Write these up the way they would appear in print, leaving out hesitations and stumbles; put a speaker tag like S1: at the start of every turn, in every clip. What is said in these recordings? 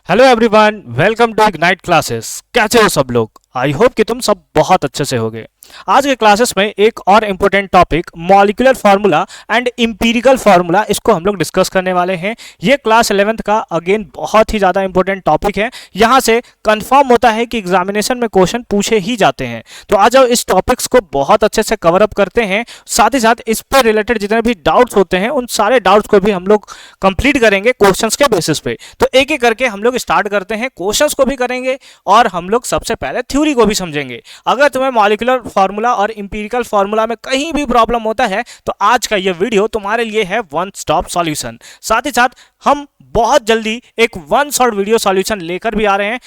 S1: Hello everyone, welcome to ignite classes. कैसे हो सब लोग? आई होप कि तुम सब बहुत अच्छे से होगे। आज के क्लासेस में एक और important topic molecular formula and empirical formula, इसको हम लोग डिस्कस करने वाले हैं। ये क्लास 11th का अगेन बहुत ही ज़्यादा इंपॉर्टेंट टॉपिक है। यहाँ से कंफर्म होता है कि एग्जामिनेशन में क्वेश्चन पूछे ही जाते हैं। तो आज हम इस टॉपिक्स को बहुत अच्छे से कवर अप करते हैं। साथ ही साथ इस पर रिलेटेड जितने भी डाउट्स होते हैं उन सारे डाउट्स को भी हम लोग कंप्लीट करेंगे क्वेश्चंस के बेसिस पे। तो एक एक करके हम लोग स्टार्ट करते हैं, क्वेश्चंस को भी करेंगे और हम लोग सबसे पहले थ्योरी को भी समझेंगे। अगर तुम्हें मॉलिक्यूलर फार्मूला और एम्पिरिकल फार्मूला में कहीं भी प्रॉब्लम होता है तो आज का ये वीडियो तुम्हारे लिए है वन स्टॉप सॉल्यूशन। साथ ही साथ हम बहुत जल्दी एक वन शॉट वीडियो सॉल्यूशन लेकर भी आ रहे हैं।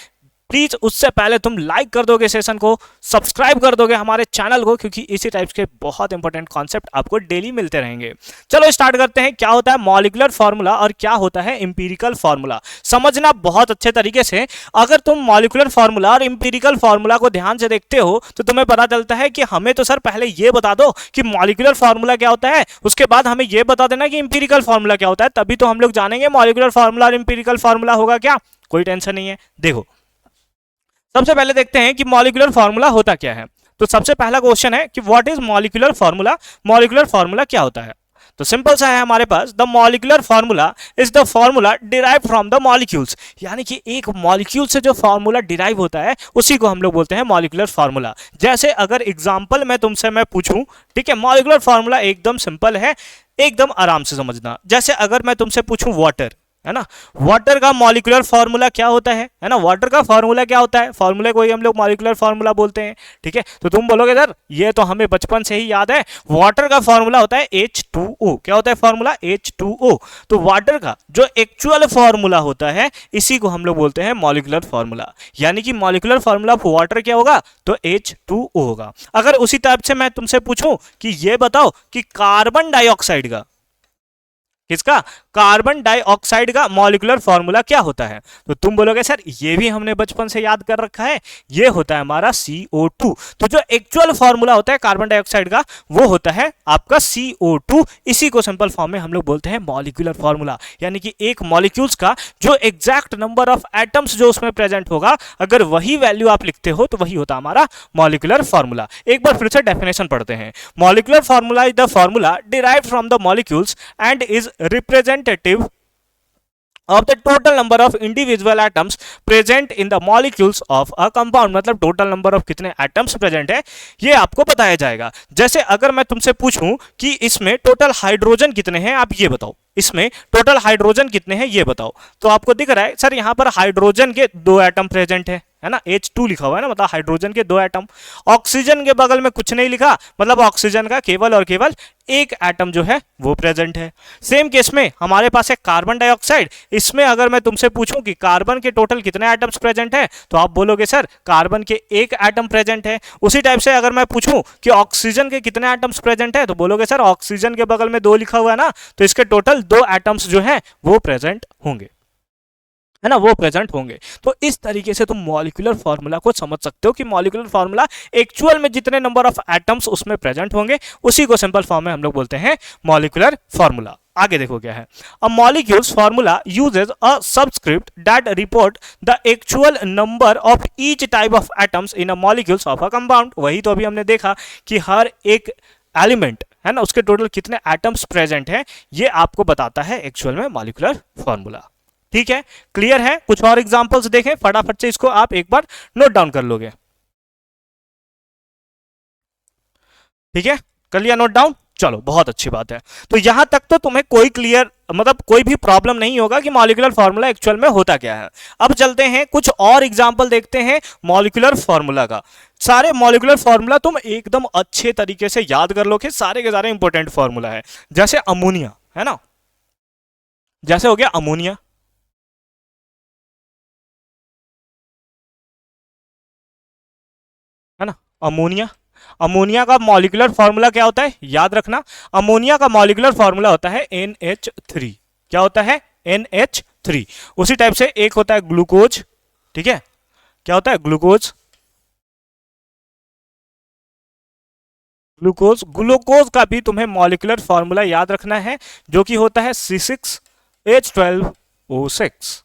S1: प्लीज उससे पहले तुम लाइक कर दोगे सेशन को, सब्सक्राइब कर दोगे हमारे चैनल को, क्योंकि इसी टाइप के बहुत इंपॉर्टेंट कॉन्सेप्ट आपको डेली मिलते रहेंगे। चलो स्टार्ट करते हैं। क्या होता है मॉलिक्यूलर फार्मूला और क्या होता है एम्पिरिकल फार्मूला, समझना बहुत अच्छे तरीके से। अगर तुम मॉलिक्यूलर फार्मूला और एम्पिरिकल फार्मूला को ध्यान से देखते हो तो तुम्हें पता चलता है कि हमें तो सर पहले ये बता दो कि मॉलिक्यूलर फार्मूला क्या होता है, उसके बाद हमें ये बता देना कि एम्पिरिकल फार्मूला क्या होता है, तभी तो हम लोग जानेंगे मॉलिक्यूलर फार्मूला और एम्पिरिकल फार्मूला होगा क्या। कोई टेंशन नहीं है। देखो, सबसे पहले देखते हैं कि मॉलिक्यूलर फार्मूला होता क्या है। तो सबसे पहला क्वेश्चन है कि what is molecular formula. Molecular formula क्या होता है? तो सिंपल सा है हमारे पास, the molecular formula is the formula derive from the molecules. यानी कि एक मॉलिक्यूल से जो फार्मूला डिराइव होता है उसी को हम लोग बोलते हैं मॉलिक्यूलर फार्मूला। जैसे अगर एग्जांपल मैं तुमसे पूछूं, ठीक है, मॉलिक्यूलर फार्मूला एकदम सिंपल है, एकदम आराम से समझना। जैसे अगर मैं तुमसे पूछूं वाटर, है ना, वाटर का मॉलिक्यूलर फार्मूला क्या होता है ना, वाटर का फार्मूला क्या होता है, फार्मूले को ही हम लोग मॉलिक्यूलर फार्मूला बोलते हैं। ठीक है, तो तुम बोलोगे सर ये तो हमें बचपन से ही याद है, वाटर का फार्मूला होता है H2O। क्या होता है फार्मूला? H2O। तो वाटर का जो एक्चुअल फार्मूला होता है इसी को हम लोग बोलते हैं मॉलिक्यूलर फार्मूला। यानी कि मॉलिक्यूलर फार्मूला ऑफ वाटर क्या होगा? तो H2O होगा। अगर उसी टाइप से मैं तुमसे पूछूं कि ये बताओ कि कार्बन डाइऑक्साइड का, किसका, कार्बन डाइऑक्साइड का मॉलिक्यूलर फार्मूला क्या होता है, तो तुम बोलोगे सर ये भी हमने बचपन से याद कर रखा है, ये होता है हमारा CO2। तो जो एक्चुअल फार्मूला होता है कार्बन डाइऑक्साइड का वो होता है आपका CO2। इसी को सिंपल फॉर्म में हम लोग बोलते हैं मॉलिक्यूलर फार्मूला। यानी कि एक मॉलिक्यूल्स का जो एग्जैक्ट नंबर ऑफ एटम्स जो उसमें प्रेजेंट होगा, अगर वही वैल्यू आप लिखते हो तो वही होता हमारा मॉलिक्यूलर फार्मूला। एक बार फिर से डेफिनेशन पढ़ते हैं। Molecular formula is the formula derived from the molecules and is representative of the total number of individual atoms present in the molecules of a compound। मतलब टोटल नंबर ऑफ कितने atoms present है ये आपको बताया जाएगा। जैसे अगर मैं तुमसे पूछूं कि इसमें टोटल हाइड्रोजन कितने हैं, आप ये बताओ, इसमें टोटल हाइड्रोजन कितने हैं ये बताओ, तो आपको दिख रहा है सर यहाँ पर हाइड्रोजन के 2 एटम प्रेजेंट है ना, H2 लिखा हुआ है ना, मतलब हाइड्रोजन के 2 एटम। ऑक्सीजन के बगल में कुछ नहीं लिखा, मतलब ऑक्सीजन का केवल और केवल 1 एटम जो है वो प्रेजेंट है। सेम केस में हमारे पास है कार्बन डाइऑक्साइड। इसमें अगर मैं तुमसे पूछूं कि कार्बन के टोटल कितने एटम्स प्रेजेंट है तो आप बोलोगे सर कार्बन के 1 एटम प्रेजेंट है। उसी टाइप से अगर मैं पूछूं कि ऑक्सीजन के कितने एटम्स प्रेजेंट है तो बोलोगे सर ऑक्सीजन के बगल में 2 लिखा हुआ है ना, तो इसके टोटल 2 एटम्स जो है वो प्रेजेंट होंगे, है ना, वो प्रेजेंट होंगे। तो इस तरीके से तुम मॉलिक्यूलर फार्मूला को समझ सकते हो कि मॉलिक्यूलर फार्मूला एक्चुअल में जितने नंबर ऑफ एटम्स उसमें प्रेजेंट होंगे उसी को सिंपल फॉर्म में हम लोग बोलते हैं मॉलिक्यूलर फार्मूला। आगे देखो क्या है, a molecules formula uses a subscript that report the actual number of each type of atoms in a molecules of a compound. वही तो अभी हमने देखा कि हर एक एलिमेंट, है ना, उसके टोटल कितने एटम्स प्रेजेंट हैं ये आपको बताता है एक्चुअल में मॉलिक्यूलर फार्मूला। ठीक है, क्लियर है? कुछ और एग्जांपल्स देखें, फटाफट से इसको आप एक बार नोट डाउन कर लोगे। ठीक है, कर लिया नोट डाउन? चलो बहुत अच्छी बात है। तो यहां तक तो तुम्हें कोई क्लियर, मतलब कोई भी प्रॉब्लम नहीं होगा कि मॉलिक्यूलर फार्मूला एक्चुअल में होता क्या है। अब चलते हैं कुछ और एग्जांपल देखते हैं मॉलिक्यूलर फार्मूला का। सारे मॉलिक्यूलर फार्मूला तुम एकदम अच्छे तरीके से याद कर लो कि सारे के सारे इंपॉर्टेंट फार्मूला है। जैसे अमोनिया, है ना, जैसे हो गया अमोनिया, है ना, अमोनिया। अमोनिया का मॉलिक्यूलर फार्मूला क्या होता है याद रखना, अमोनिया का मॉलिक्यूलर फार्मूला होता है NH3। क्या होता है? NH3। उसी टाइप से एक होता है ग्लूकोज। ठीक है, क्या होता है? ग्लूकोज। ग्लूकोज, ग्लूकोज का भी तुम्हें मॉलिक्यूलर फार्मूला याद रखना है जो कि होता है C6H12O6।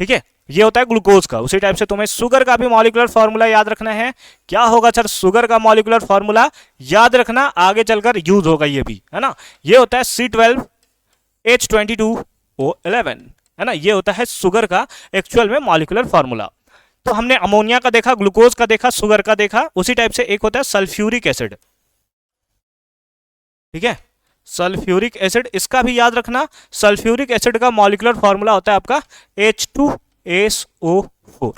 S1: ठीक है, ये होता है ग्लूकोज का। उसी टाइप से तुम्हें शुगर का भी मॉलिक्यूलर फॉर्मूला याद रखना है। क्या होगा सर? शुगर का मॉलिक्यूलर फॉर्मूला याद रखना, आगे चलकर यूज होगा ये भी, है ना। ये होता है C12H22O11, है ना। ये होता है शुगर का एक्चुअल में मॉलिक्यूलर फॉर्मूला। तो हमने अमोनिया का देखा, ग्लूकोज का देखा, शुगर का देखा। उसी टाइप से एक होता है सल्फ्यूरिक एसिड, ठीक है, सल्फ्यूरिक एसिड, इसका भी याद रखना। सल्फ्यूरिक एसिड का मॉलिक्यूलर फॉर्मूला होता है आपका H2SO4।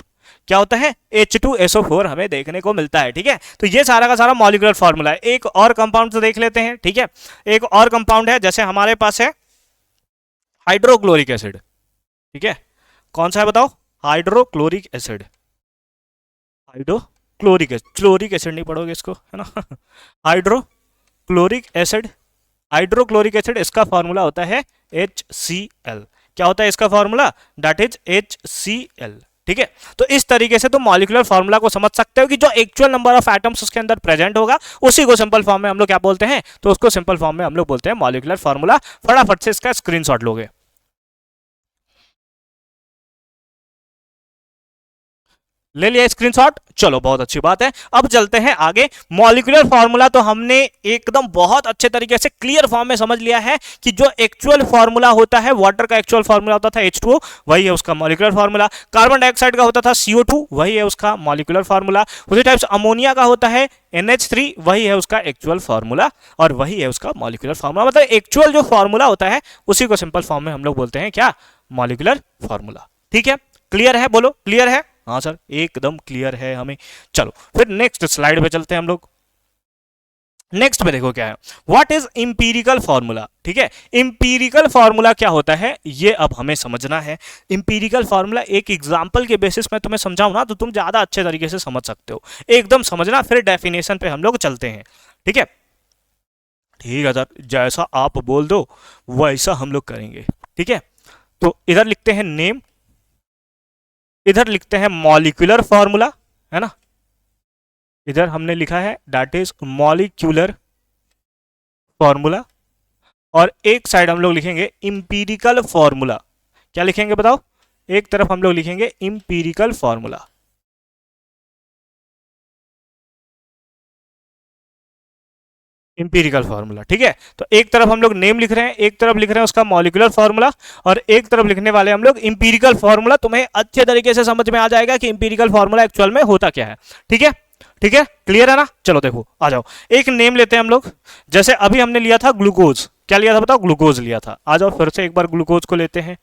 S1: क्या होता है? H2SO4 हमें देखने को मिलता है, ठीक है। तो ये सारा का सारा मॉलिक्यूलर फॉर्मूला है। एक और कंपाउंड देख लेते हैं, ठीक है। एक और कंपाउंड है, जैसे हमारे पास है हाइड्रोक्लोरिक एसिड, ठीक है। कौन सा है बताओ? Hydrochloric acid. Hydrochloric acid, chloric acid नहीं पढ़ोगे इसको, है ना। हाइड्रोक्लोरिक एसिड, हाइड्रोक्लोरिक एसिड, इसका फॉर्मूला होता है HCl। क्या होता है इसका फॉर्मूला? दैट इज HCl, ठीक है। तो इस तरीके से तुम मॉलिक्यूलर फॉर्मूला को समझ सकते हो कि जो एक्चुअल नंबर ऑफ एटम्स उसके अंदर प्रेजेंट होगा उसी को सिंपल फॉर्म में हम लोग क्या बोलते हैं? तो उसको सिंपल फॉर्म में हम लोग बोलते हैं मॉलिक्यूलर फॉर्मूला। फटाफट से इसका स्क्रीनशॉट लोगे। ले लिया स्क्रीनशॉट, चलो बहुत अच्छी बात है। अब चलते हैं आगे। मॉलिक्यूलर फार्मूला तो हमने एकदम बहुत अच्छे तरीके से क्लियर फॉर्म में समझ लिया है कि जो एक्चुअल फार्मूला होता है, वाटर का एक्चुअल फार्मूला होता था H2O, वही है उसका मॉलिक्यूलर फार्मूला। कार्बन डाइऑक्साइड का होता था CO2, वही है उसका मॉलिक्यूलर फार्मूला। उसी टाइप से अमोनिया का होता है NH3, वही है उसका एक्चुअल फार्मूला और वही है उसका मॉलिक्यूलर फार्मूला। मतलब एक्चुअल जो फार्मूला होता है उसी को सिंपल फॉर्म में हम लोग बोलते हैं क्या? मॉलिक्यूलर फार्मूला, ठीक है। क्लियर है? बोलो क्लियर है? हाँ सर एकदम क्लियर है हमें। चलो फिर नेक्स्ट स्लाइड पे चलते हैं हम लोग। नेक्स्ट में देखो क्या है, व्हाट इज इंपीरिकल फॉर्मूला, ठीक है। इंपीरिकल फॉर्मूला क्या होता है ये अब हमें समझना है। इंपीरिकल फॉर्मूला एक एग्जांपल के बेसिस में तुम्हें समझाऊं ना तो तुम ज्यादा अच्छे तरीके से समझ सकते हो। एकदम समझना, फिर डेफिनेशन पे हम लोग चलते हैं, ठीक है। ठीक है सर, जैसा आप बोल दो वैसा हम लोग करेंगे, ठीक है। तो इधर लिखते हैं नेम, इधर लिखते हैं मॉलिक्यूलर फॉर्मूला, है ना। इधर हमने लिखा है दैट इज मॉलिक्यूलर फॉर्मूला और एक साइड हम लोग लिखेंगे इंपीरिकल फॉर्मूला। क्या लिखेंगे बताओ? एक तरफ हम लोग लिखेंगे इंपीरिकल फॉर्मूला, इंपीरिकल फार्मूला, ठीक है। तो एक तरफ हम लोग नेम लिख रहे हैं, एक तरफ लिख रहे हैं उसका मॉलिक्यूलर फार्मूला और एक तरफ लिखने वाले हम लोग इंपीरिकल फार्मूला। तुम्हें अच्छे तरीके से समझ में आ जाएगा कि इंपीरिकल फार्मूला एक्चुअल में होता क्या है, ठीक है। ठीक है, क्लियर है ना। चलो देखो आ जाओ, एक नेम लेते हैं हम लोग। जैसे अभी हमने लिया था ग्लूकोज, क्या लिया था बताओ? ग्लूकोज लिया था। आ जाओ फिर से एक बार ग्लूकोज को लेते हैं।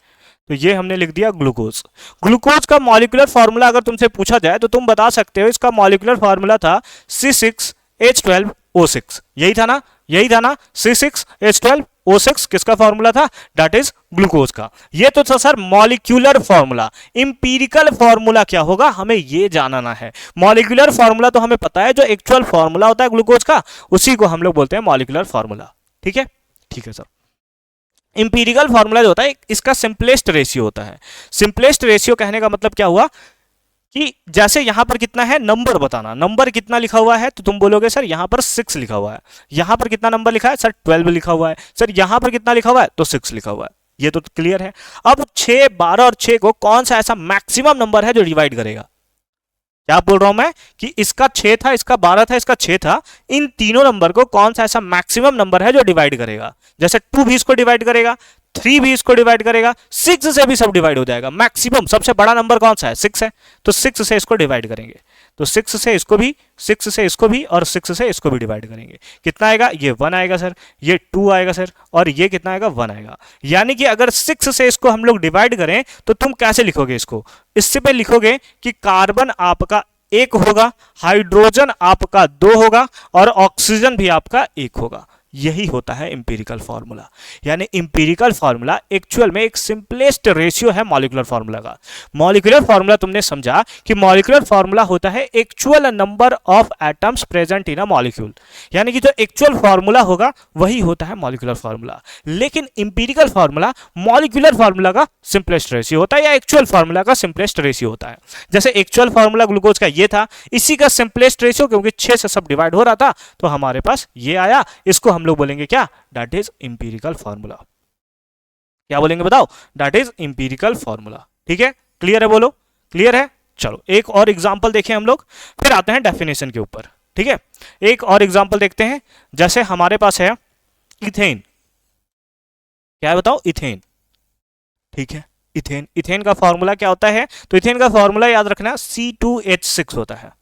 S1: तो ये हमने लिख दिया ग्लूकोज। ग्लूकोज का मॉलिक्यूलर फार्मूला अगर तुमसे पूछा जाए तो तुम बता सकते हो इसका मॉलिक्यूलर फार्मूला था C6H12O6। यही था ना, यही था ना, C6H12O6 किसका फार्मूला था? दैट इज ग्लूकोज का। ये तो था sir molecular formula. Empirical formula क्या होगा हमें ये जानना है। मॉलिक्यूलर फार्मूला तो हमें पता है, जो एक्चुअल फार्मूला होता है ग्लूकोज का उसी को हम लोग बोलते हैं मॉलिक्यूलर फार्मूला, ठीक है। ठीक है सर, इंपीरिकल फार्मूला जो होता है इसका सिंपलेस्ट रेशियो होता है। सिंपलेस्ट रेशियो कहने का मतलब क्या हुआ कि जैसे यहां पर कितना है नंबर बताना, नंबर कितना लिखा हुआ है तो तुम बोलोगे सर यहां पर 6 लिखा हुआ है। यहां पर कितना नंबर लिखा है सर? 12 लिखा हुआ है। सर यहां पर कितना लिखा हुआ है? तो 6 लिखा हुआ है। ये तो क्लियर है। अब 6, 12 और 6 को कौन सा ऐसा मैक्सिमम नंबर है जो डिवाइड करेगा? क्या बोल रहा हूं मैं कि इसका 6 था, इसका 12 था, इसका 6 था, इन तीनों नंबर को कौन सा ऐसा मैक्सिमम नंबर है जो डिवाइड करेगा? जैसे 2 भी इसको डिवाइड करेगा, 3 भी इसको डिवाइड करेगा, 6 से भी सब डिवाइड हो जाएगा। मैक्सिमम सबसे बड़ा नंबर कौन सा है? 6 है, तो 6 से इसको डिवाइड करेंगे। तो 6 से इसको भी, 6 से इसको भी और 6 से इसको भी डिवाइड करेंगे। कितना आएगा? ये 1 आएगा सर, ये 2 आएगा सर और ये कितना आएगा? 1 आएगा। यानी कि अगर 6 से इसको हम लोग डिवाइड करें तो तुम कैसे लिखोगे इसको? इससे पे लिखोगे कि कार्बन आपका 1 होगा, हाइड्रोजन आपका 2 होगा और ऑक्सीजन भी आपका 1 होगा। यही होता है इंपीरिकल फार्मूला। यानी इंपीरिकल फार्मूला एक्चुअल में एक सिंपलेस्ट रेशियो है मॉलिक्यूलर फार्मूला का। मॉलिक्यूलर फार्मूला तुमने समझा कि मॉलिक्यूलर फार्मूला होता है actual number of atoms present in a molecule. यानी कि जो एक्चुअल फार्मूला होगा वही होता है मॉलिक्यूलर फार्मूला। लेकिन इंपीरिकल फार्मूला मॉलिक्यूलर फार्मूला का सिंपलेस्ट रेशियो होता है या एक्चुअल फार्मूला का सिंपलेस्ट रेशियो होता है। जैसे एक्चुअल फार्मूला ग्लूकोज का ये था, इसी का सिंपलेस्ट रेशियो क्योंकि 6 से सब डिवाइड हो रहा था तो हमारे पास ये आया। इसको हम लोग बोलेंगे क्या? That is empirical formula. क्या बोलेंगे बताओ? That is empirical formula. ठीक है, क्लियर है, बोलो क्लियर है। चलो एक और एग्जांपल देखें हम लोग, फिर आते हैं डेफिनेशन के ऊपर। ठीक है, एक और एग्जांपल देखते हैं। जैसे हमारे पास है इथेन, क्या है बताओ, इथेन। ठीक है, इथेन, इथेन का फॉर्मूला क्या होता है, तो इथेन का फॉर्मूला याद रखना C2H6 होता है।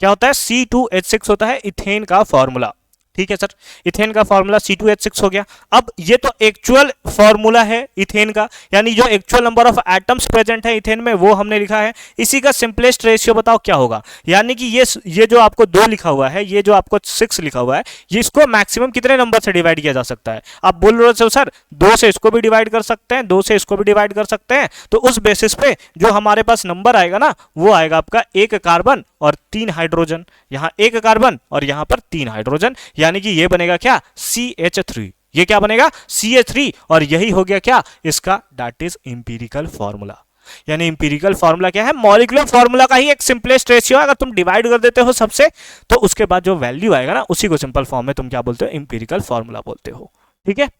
S1: क्या होता है, C2H6 होता है इथेन का फॉर्मूला। ठीक है सर, इथेन का फॉर्मूला C2H6 हो गया। अब ये तो एक्चुअल फॉर्मूला है इथेन का, यानी जो actual number of atoms present है इथेन में वो हमने लिखा है। इसी का सिंपलेस्ट रेशियो बताओ क्या होगा, यानी कि ये जो आपको 2 लिखा हुआ है, ये जो आपको 6 लिखा हुआ है, ये इसको मैक्सिमम कितने नंबर से डिवाइड किया जा सकता है। आप बोल रहे हो सर 2 से इसको भी डिवाइड कर सकते हैं, 2 से इसको भी डिवाइड कर सकते हैं, तो उस बेसिस पे जो हमारे पास नंबर आएगा ना, वो आएगा आपका 1 कार्बन और 3 हाइड्रोजन। यहां 1 कार्बन और यहां पर 3 हाइड्रोजन, यानी कि ये बनेगा क्या, CH3। ये क्या बनेगा, CH3। और यही हो गया क्या इसका, दैट इज इंपीरिकल फॉर्मूला। यानी इंपीरिकल फॉर्मूला क्या है, मॉलिक्यूलर फॉर्मूला का ही एक सिंपलेस्ट रेशियो है। अगर तुम डिवाइड कर देते हो सबसे, तो उसके बाद जो वैल्यू आएगा ना, उसी को सिंपल फॉर्म में तुम क्या बोलते हो, इंपीरिकल फॉर्मूला बोलते हो। ठीक है,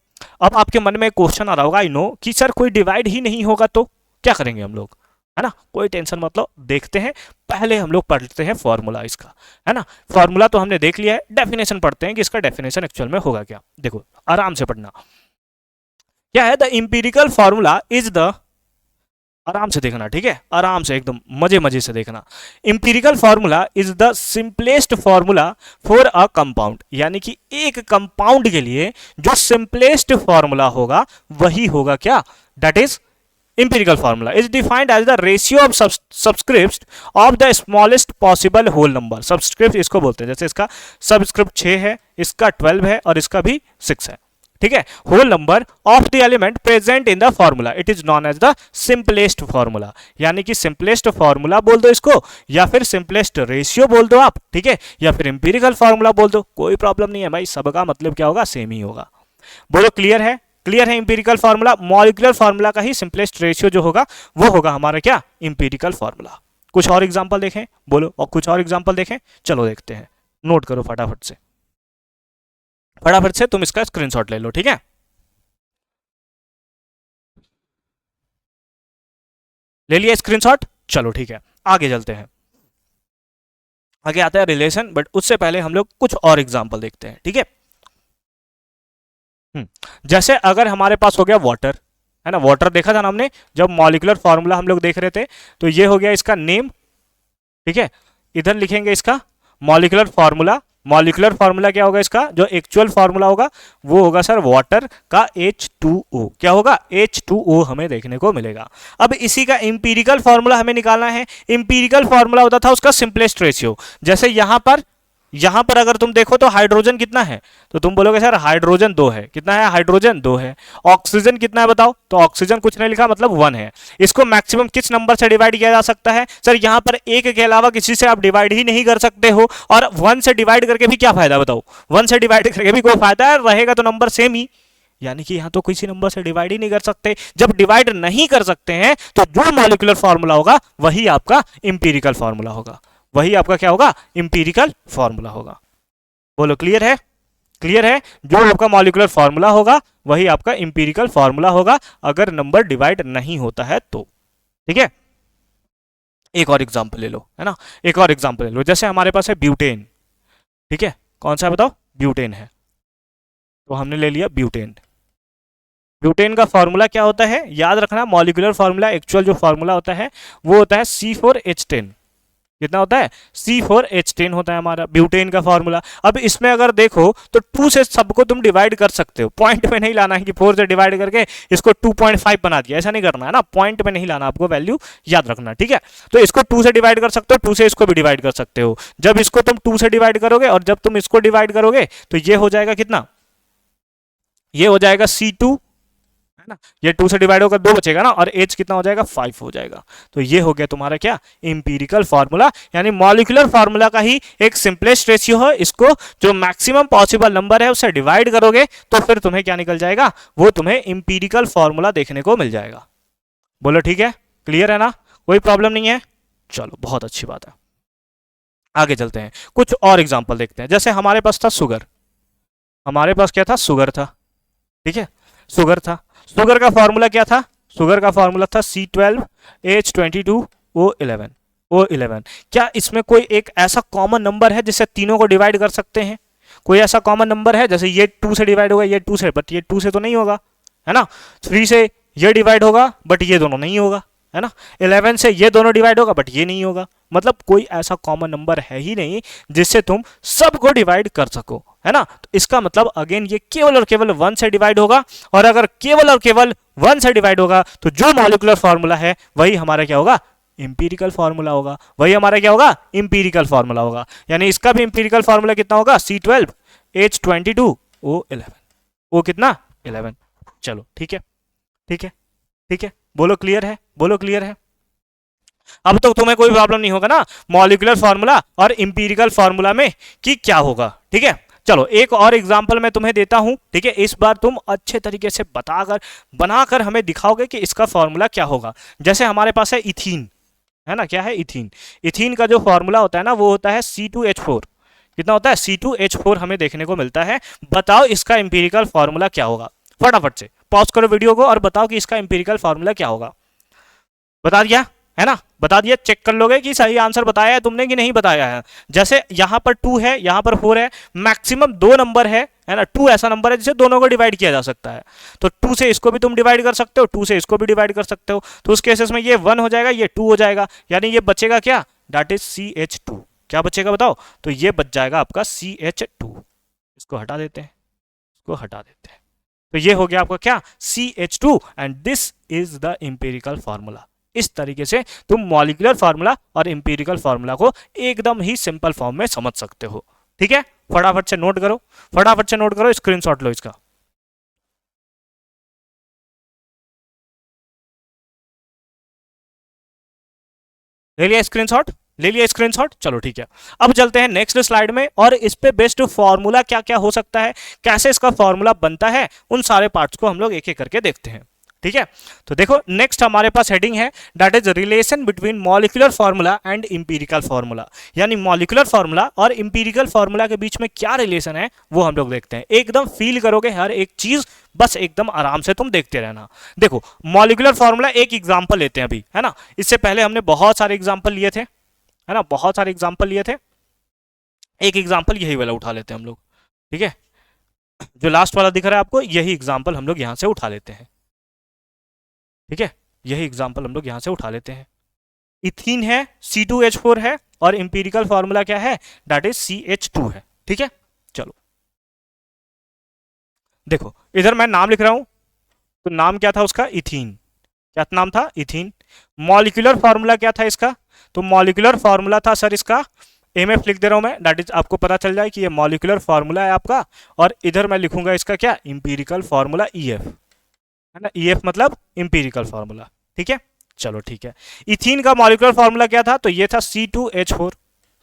S1: अब आपके मन में एक क्वेश्चन आ रहा होगा, आई नो, कि सर कोई डिवाइड ही नहीं होगा तो क्या करेंगे हम लोग, है ना। कोई टेंशन मतलब, देखते हैं, पहले हम लोग पढ़ते हैं फॉर्मूला इसका, है ना। फॉर्मूला तो हमने देख लिया है, डेफिनेशन पढ़ते हैं कि इसका डेफिनेशन एक्चुअल में होगा क्या। देखो आराम से पढ़ना, क्या है, the empirical formula is the, आराम से देखना, ठीक है, आराम से एकदम मजे मजे से देखना। Empirical formula is the simplest formula for a compound, यानी कि एक कंपाउंड के लिए जो सिंपलेस्ट फॉर्मूला होगा वही होगा क्या, that is empirical formula is defined as the ratio of subscripts of the smallest possible whole number। subscript इसको बोलते हैं, जैसे इसका सबस्क्रिप्ट 6 है, इसका 12 है और इसका भी 6 है। ठीक है, whole number of the element present in the formula, it is known as the simplest formula. यानी कि सिंपलेस्ट फॉर्मूला बोल दो इसको, या फिर सिंपलेस्ट रेशियो बोल दो आप, ठीक है, या फिर इंपीरिकल फॉर्मूला बोल दो, कोई प्रॉब्लम नहीं है भाई, सबका मतलब क्या होगा, सेम ही होगा। बोलो क्लियर है, क्लियर है। इंपीरिकल फार्मूला, मॉलिक्यूलर फार्मूला का ही सिंपलेस्ट रेशियो जो होगा वो होगा हमारा क्या, इंपीरिकल फार्मूला। कुछ और एग्जांपल देखें, बोलो, और कुछ और एग्जांपल देखें, चलो देखते हैं, नोट करो फटाफट से, फटाफट से तुम इसका स्क्रीनशॉट ले लो। ठीक है, ले लिया स्क्रीनशॉट, चलो ठीक है, आगे चलते हैं, आगे आता है रिलेशन, बट उससे पहले हम लोग कुछ और एग्जांपल देखते हैं। ठीक है, जैसे अगर हमारे पास हो गया वाटर, है ना, वाटर देखा था ना हमने जब मॉलिक्यूलर फॉर्मूला हम लोग देख रहे थे, तो ये हो गया इसका नेम। ठीक है, इधर लिखेंगे इसका मॉलिक्यूलर फॉर्मूला। मॉलिक्यूलर फॉर्मूला क्या होगा इसका, जो एक्चुअल फॉर्मूला होगा वो होगा सर वाटर का H2O। क्या होगा, H2O हमें देखने को मिलेगा। अब इसी का इंपीरिकल फॉर्मूला हमें निकालना है। इंपीरिकल फॉर्मूला होता था उसका सिंपलेस्ट रेशियो। जैसे यहां पर अगर तुम देखो तो हाइड्रोजन कितना है, तो तुम बोलोगे सर हाइड्रोजन 2 है। कितना है, हाइड्रोजन 2 है। ऑक्सीजन कितना है बताओ, तो ऑक्सीजन कुछ नहीं लिखा, मतलब 1 है। इसको मैक्सिमम किस नंबर से डिवाइड किया जा सकता है, सर यहां पर 1 के अलावा किसी से आप डिवाइड ही नहीं कर सकते हो, और 1 से डिवाइड करके भी क्या फायदा बताओ, 1 से डिवाइड करके भी कोई फायदा है, रहेगा तो नंबर सेम ही। यानी कि यहां तो किसी नंबर से डिवाइड ही नहीं कर सकते। जब डिवाइड नहीं कर सकते हैं तो जो मॉलिक्यूलर फॉर्मूला होगा वही आपका इंपीरिकल फॉर्मूला होगा, वही आपका क्या होगा, इंपीरिकल फॉर्मूला होगा। बोलो क्लियर है, क्लियर है। जो आपका मॉलिक्यूलर फॉर्मूला होगा वही आपका इंपीरिकल फॉर्मूला होगा, अगर नंबर डिवाइड नहीं होता है तो। ठीक है, एक और एग्जांपल ले लो, है ना, एक और एग्जांपल ले लो। जैसे हमारे पास है ब्यूटेन। ठीक है, कौन सा है बताओ, ब्यूटेन है, तो हमने ले लिया ब्यूटेन। ब्यूटेन का फॉर्मूला क्या होता है, याद रखना, मॉलिक्यूलर फॉर्मूला एक्चुअल जो फॉर्मूला होता है वो होता है C4H10। कितना होता है, C4H10 होता है हमारा ब्यूटेन का फॉर्मूला। अब इसमें अगर देखो तो 2 से सबको तुम डिवाइड कर सकते हो, पॉइंट में नहीं लाना है कि 4 से डिवाइड करके इसको 2.5 बना दिया, ऐसा नहीं करना है ना, पॉइंट में नहीं लाना, आपको वैल्यू याद रखना। ठीक है, तो इसको 2 से डिवाइड कर सकते हो, 2 से इसको भी डिवाइड कर सकते हो। जब इसको तुम 2 से डिवाइड करोगे और जब तुम इसको डिवाइड करोगे तो ये हो जाएगा कितना, ये हो जाएगा C2, ना, ये 2 से डिवाइड होकर 2 बचेगा ना, और H कितना हो जाएगा, 5 हो जाएगा। तो ये हो गया तुम्हारा क्या, इंपीरिकल फॉर्मूला। यानी मॉलिक्यूलर फॉर्मूला का ही एक सिंपलेस्ट रेशियो है, इसको जो मैक्सिमम पॉसिबल नंबर है उससे डिवाइड करोगे तो फिर तुम्हें क्या निकल जाएगा, वो तुम्हें इंपीरिकल फॉर्मूला देखने को मिल जाएगा। बोलो ठीक है, क्लियर है ना, कोई प्रॉब्लम नहीं है, चलो बहुत अच्छी बात है। आगे चलते हैं, कुछ और एग्जाम्पल देखते हैं। जैसे हमारे पास था शुगर, हमारे पास क्या था, शुगर था। ठीक है, शुगर था, शुगर का फॉर्मूला क्या था, शुगर का फॉर्मूला था C12H22O11 O11। क्या इसमें कोई एक ऐसा कॉमन नंबर है जिससे तीनों को डिवाइड कर सकते हैं? कोई ऐसा कॉमन नंबर है? जैसे ये 2 से डिवाइड होगा, ये 2 से, बट ये 2 से तो नहीं होगा, है ना। 3 से ये डिवाइड होगा बट ये दोनों नहीं होगा, है ना। 11 से ये दोनों डिवाइड होगा बट ये नहीं होगा। मतलब कोई ऐसा कॉमन नंबर है ही नहीं जिससे तुम सबको डिवाइड कर सको, है ना। तो इसका मतलब अगेन ये केवल और केवल 1 से डिवाइड होगा, और अगर केवल और केवल 1 से डिवाइड होगा तो जो मॉलिक्यूलर फॉर्मूला है वही हमारा क्या होगा? इंपीरिकल फॉर्मूला होगा। वही हमारा क्या होगा? इंपीरिकल फॉर्मूला होगा। यानी इसका भी इंपीरिकल फॉर्मूला कितना होगा? C12H22O11। वो कितना? 11। चलो ठीक है, ठीक है, ठीक है, बोलो क्लियर है, बोलो क्लियर है। अब तो तुम्हें कोई प्रॉब्लम नहीं होगा ना मॉलिक्यूलर फार्मूला और इंपीरिकल फार्मूला में कि क्या होगा। ठीक है, चलो एक और एग्जांपल मैं तुम्हें देता हूं। ठीक है, इस बार तुम अच्छे तरीके से बनाकर हमें दिखाओगे कि इसका फॉर्मूला क्या होगा। जैसे हमारे पास है इथीन, है ना। क्या है? इथीन। इथीन का जो फॉर्मूला होता है ना वो होता है C2H4। कितना होता है? C2H4 हमें देखने को मिलता है। बताओ इसका इंपीरिकल फॉर्मूला क्या होगा? फटाफट से पॉज करो वीडियो को और बताओ कि इसका इंपीरिकल फॉर्मूला क्या होगा। बता दिया है ना? बता दिया। चेक कर लोगे कि सही आंसर बताया है तुमने कि नहीं बताया है। जैसे यहां पर 2 है, यहां पर 4 है, मैक्सिमम 2 नंबर है ना। 2 ऐसा नंबर है जिसे दोनों को डिवाइड किया जा सकता है। तो 2 से इसको भी तुम डिवाइड कर सकते हो, 2 से इसको भी डिवाइड कर सकते हो। तो उस केसेस में ये 1 हो जाएगा, ये 2 हो जाएगा, यानी ये बचेगा क्या? That is CH2। क्या बचेगा बताओ? तो ये बच जाएगा आपका CH2। इसको हटा देते हैं, इसको हटा देते हैं। तो ये हो गया आपका क्या? CH2 and this is the empirical formula. इस तरीके से तुम मॉलिक्यूलर फार्मूला और इंपीरिकल फार्मूला को एकदम ही सिंपल फॉर्म में समझ सकते हो। ठीक है, फटाफट से नोट करो, फटाफट से नोट करो, स्क्रीनशॉट लो इसका। ले लिया स्क्रीनशॉट? ले लिया स्क्रीनशॉट? चलो ठीक है। अब चलते हैं नेक्स्ट स्लाइड में, और इस पे बेस्ड फॉर्मूला क्या क्या हो सकता है, कैसे इसका फॉर्मूला बनता है, उन सारे पार्ट्स को हम लोग एक एक करके देखते हैं। ठीक है, तो देखो नेक्स्ट हमारे पास हेडिंग है that is relation between molecular formula and empirical formula. यानी मॉलिक्यूलर फार्मूला और इंपीरिकल फार्मूला के बीच में क्या रिलेशन है वो हम लोग देखते हैं। एकदम फील करोगे हर एक चीज, बस एकदम आराम से तुम देखते रहना। देखो मॉलिक्यूलर फार्मूला एक एग्जांपल लेते हैं अभी, है ना। इससे पहले हमने बहुत सारे एग्जांपल लिए थे, है ना, बहुत सारे एग्जांपल लिए थे। एक एग्जांपल यही वाला उठा लेते हैं हम लोग। ठीक है, जो लास्ट वाला दिख रहा है आपको, यही एग्जांपल हम लोग यहां से उठा लेते हैं। ठीक है, यही एग्जांपल हम लोग यहां से उठा लेते हैं। इथीन है, C2H4 है, और इंपीरिकल फार्मूला क्या है? दैट इज CH2 है। ठीक है, चलो देखो इधर मैं नाम लिख रहा हूं, तो नाम क्या था उसका? इथीन। क्या नाम था? इथीन। मॉलिक्यूलर फार्मूला क्या था इसका? तो मॉलिक्यूलर फार्मूला था सर इसका, MF लिख दे रहा हूं मैं, दैट इज आपको पता चल जाए कि ये मॉलिक्यूलर फार्मूला है आपका। और इधर मैं लिखूंगा इसका क्या? इंपीरिकल फार्मूला EF, है ना। EF मतलब इंपीरिकल फार्मूला। ठीक है, चलो ठीक है। इथीन का मॉलिक्यूलर फार्मूला क्या था? तो ये था C2H4।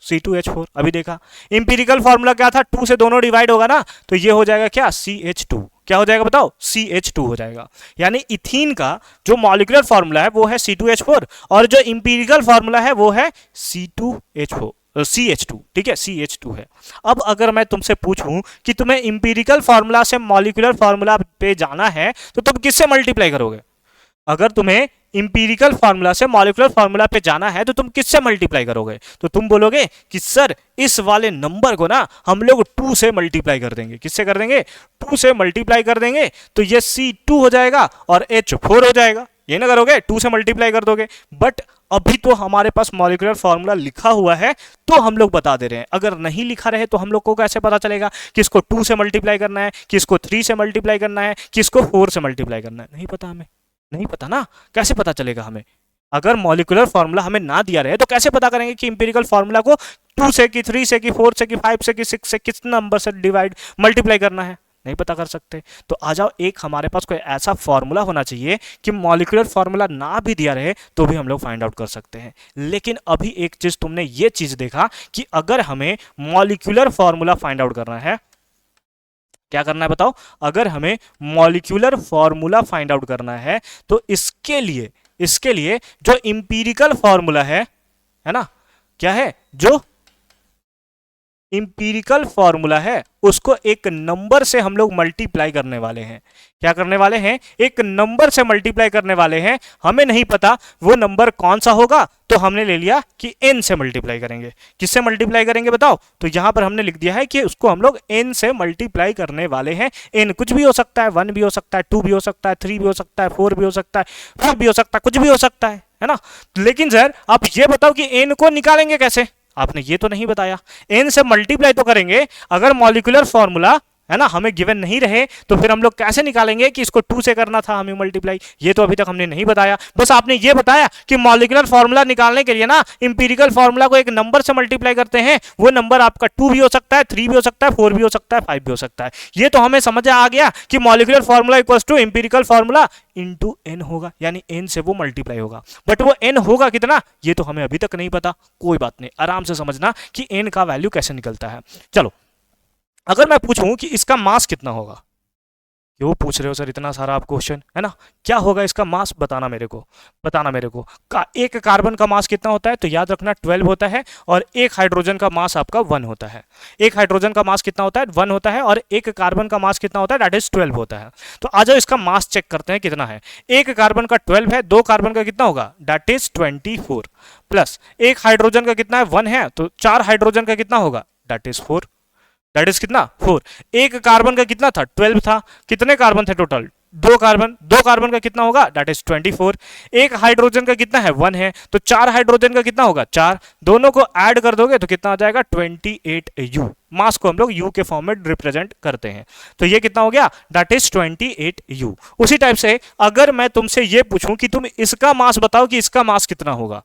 S1: C2H4 अभी देखा। इंपीरिकल फार्मूला क्या था? 2 से दोनों डिवाइड होगा ना, तो ये हो जाएगा क्या? CH2। क्या हो जाएगा बताओ? CH2 हो जाएगा। यानी इथीन का जो मॉलिक्यूलर फार्मूला है वो है C2H4, और जो इंपीरिकल फार्मूला है वो है C2H4 CH2। ठीक है, CH2 है। अब अगर मैं तुमसे पूछूं कि तुम्हें इंपीरिकल फार्मूला से मॉलिक्यूलर फार्मूला पे जाना है तो तुम किससे मल्टीप्लाई करोगे? अगर तुम्हें इंपीरिकल फार्मूला से मॉलिक्यूलर फार्मूला पे जाना है तो तुम किससे मल्टीप्लाई करोगे? तो तुम बोलोगे कि सर इस वाले नंबर को ना हम लोग 2 से मल्टीप्लाई कर देंगे। किससे कर देंगे? 2 से मल्टीप्लाई कर देंगे, तो ये C2 हो जाएगा और H4 हो जाएगा। ये ना करोगे? 2 से मल्टीप्लाई कर दोगे। बट अभी तो हमारे पास मॉलिक्यूलर फार्मूला लिखा हुआ है तो हम लोग बता दे रहे हैं। अगर नहीं लिखा रहे तो हम लोग को कैसे पता चलेगा कि इसको 2 से मल्टीप्लाई करना है, कि इसको 3 से मल्टीप्लाई करना है, कि इसको 4 से मल्टीप्लाई करना है? नहीं पता हमें, नहीं पता ना, कैसे पता चलेगा हमें? अगर मॉलिक्यूलर फार्मूला हमें ना दिया रहे तो कैसे पता करेंगे कि इंपीरिकल फार्मूला को 2 से कि 3 से कि 4 से कि 5 से कि 6 से किस नंबर से डिवाइड मल्टीप्लाई करना है? नहीं पता कर सकते। तो आ जाओ, एक हमारे पास कोई ऐसा फॉर्मूला होना चाहिए कि मॉलिक्यूलर फार्मूला ना भी दिया रहे तो भी हम लोग फाइंड आउट कर सकते हैं। लेकिन अभी एक चीज तुमने ये चीज देखा कि अगर हमें मॉलिक्यूलर फार्मूला फाइंड आउट करना है, क्या करना है बताओ? अगर हमें मॉलिक्यूलर फॉर्मूला फाइंड आउट करना है तो इसके लिए जो इंपीरिकल फॉर्मूला है ना, क्या है? जो इंपीरिकल फॉर्मूला है उसको एक नंबर से हम लोग मल्टीप्लाई करने वाले हैं। क्या करने वाले हैं? एक नंबर से मल्टीप्लाई करने वाले हैं। हमें नहीं पता वो नंबर कौन सा होगा, तो हमने ले लिया कि n से मल्टीप्लाई करेंगे। किससे मल्टीप्लाई करेंगे बताओ? तो यहां पर हमने लिख दिया है कि उसको हम लोग n से मल्टीप्लाई करने वाले हैं। n कुछ भी हो सकता है, 1 भी हो सकता है, 2 भी हो सकता है, 3 भी हो सकता है, 4 भी हो सकता है, 5 भी हो सकता है, कुछ भी हो सकता है ना। लेकिन सर आप ये बताओ कि n को निकालेंगे कैसे? आपने ये तो नहीं बताया। n से मल्टीप्लाई तो करेंगे। अगर मॉलिक्यूलर फॉर्मूला है ना हमें गिवन नहीं रहे तो फिर हम लोग कैसे निकालेंगे कि इसको 2 से करना था हमें मल्टीप्लाई? ये तो अभी तक हमने नहीं बताया। बस आपने ये बताया कि मॉलिक्यूलर फॉर्मूला निकालने के लिए ना इंपीरिकल फॉर्मूला को एक नंबर से मल्टीप्लाई करते हैं। वो नंबर आपका 2 भी हो सकता है, 3 भी हो सकता है, 4 भी हो सकता है, 5 भी हो सकता है। ये तो हमें समझ आ गया कि molecular formula equals to empirical formula into n होगा, यानी n से वो मल्टीप्लाई होगा। बट वो n होगा कितना ये तो हमें अभी तक नहीं पता। कोई बात नहीं, आराम से समझना कि n का वैल्यू कैसे निकलता है। चलो, अगर मैं पूछूं कि इसका मास कितना होगा, क्यों पूछ रहे हो सर इतना सारा आप क्वेश्चन, है ना? क्या होगा इसका मास? बताना मेरे को, बताना मेरे को। एक कार्बन का मास कितना होता है? तो याद रखना 12 होता है, और एक हाइड्रोजन का मास आपका 1 होता है। एक हाइड्रोजन का मास कितना होता है? 1 होता है, और एक कार्बन का मास कितना होता है? दैट इज 12 होता है। तो आ जाओ इसका मास चेक करते हैं कितना है। एक कार्बन का 12 है, दो कार्बन का कितना होगा? दैट इज 24, प्लस एक हाइड्रोजन का कितना है? 1 है, तो 4 हाइड्रोजन का कितना होगा? That is 4। दैट इज कितना? 4। एक कार्बन का कितना था? 12 था। कितने कार्बन थे टोटल? दो कार्बन। दो कार्बन का कितना होगा? That is 24। एक हाइड्रोजन का कितना है? 1 है, तो 4 हाइड्रोजन का कितना होगा? 4। दोनों को ऐड कर दोगे तो कितना आ जाएगा? 28u। मास को हम लोग u के फॉर्म में रिप्रेजेंट करते हैं, तो ये कितना हो गया? That is 28u। उसी टाइप से अगर मैं तुमसे ये पूछूं कि तुम इसका मास बताओ कि इसका मास कितना होगा,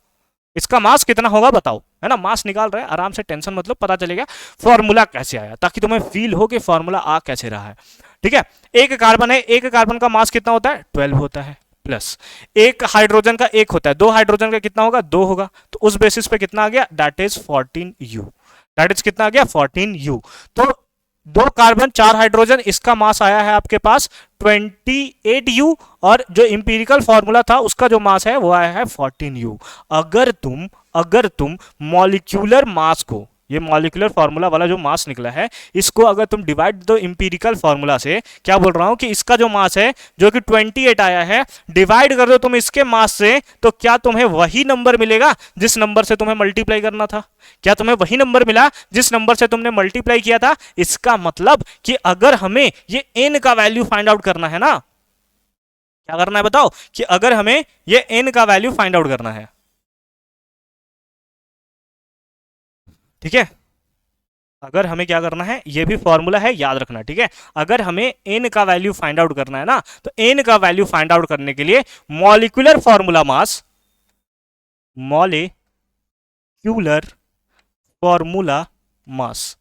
S1: इसका मास कितना होगा बताओ, है ना? मास निकाल रहे हैं, आराम से, टेंशन मतलब, पता चलेगा फॉर्मूला कैसे आया, ताकि तुम्हें फील हो कि फॉर्मूला आ कैसे रहा है। ठीक है, एक कार्बन है, एक कार्बन का मास कितना होता है? 12 होता है, प्लस एक हाइड्रोजन का 1 होता है, दो हाइड्रोजन का कितना होगा? 2 होगा, तो उस बेसिस पे कितना आ गया? That is 14u। That is कितना आ गया? 14u। तो दो कार्बन 4 हाइड्रोजन, इसका मास आया है आपके पास 28u, और जो इंपीरिकल फॉर्मूला था उसका जो मास है वो आया है 14u। अगर तुम मॉलिक्यूलर मास को, ये मॉलिक्यूलर फॉर्मूला वाला जो मास निकला है, इसको अगर तुम डिवाइड दो इंपीरिकल फॉर्मूला से, क्या बोल रहा हूं कि इसका जो मास है जो कि 28 आया है, डिवाइड कर दो तुम इसके मास से, तो क्या तुम्हें वही नंबर मिलेगा जिस नंबर से तुम्हें मल्टीप्लाई करना था? क्या तुम्हें वही नंबर मिला जिस नंबर से तुमने मल्टीप्लाई किया था? इसका मतलब कि अगर हमें ये n का वैल्यू फाइंड आउट करना है ना, क्या करना है बताओ? कि अगर हमें ये n का वैल्यू फाइंड आउट करना है, ठीक है, अगर हमें क्या करना है, ये भी फॉर्मूला है, याद रखना, ठीक है। अगर हमें n का वैल्यू फाइंड आउट करना है ना, तो n का वैल्यू फाइंड आउट करने के लिए molecular formula mass, molecular formula mass,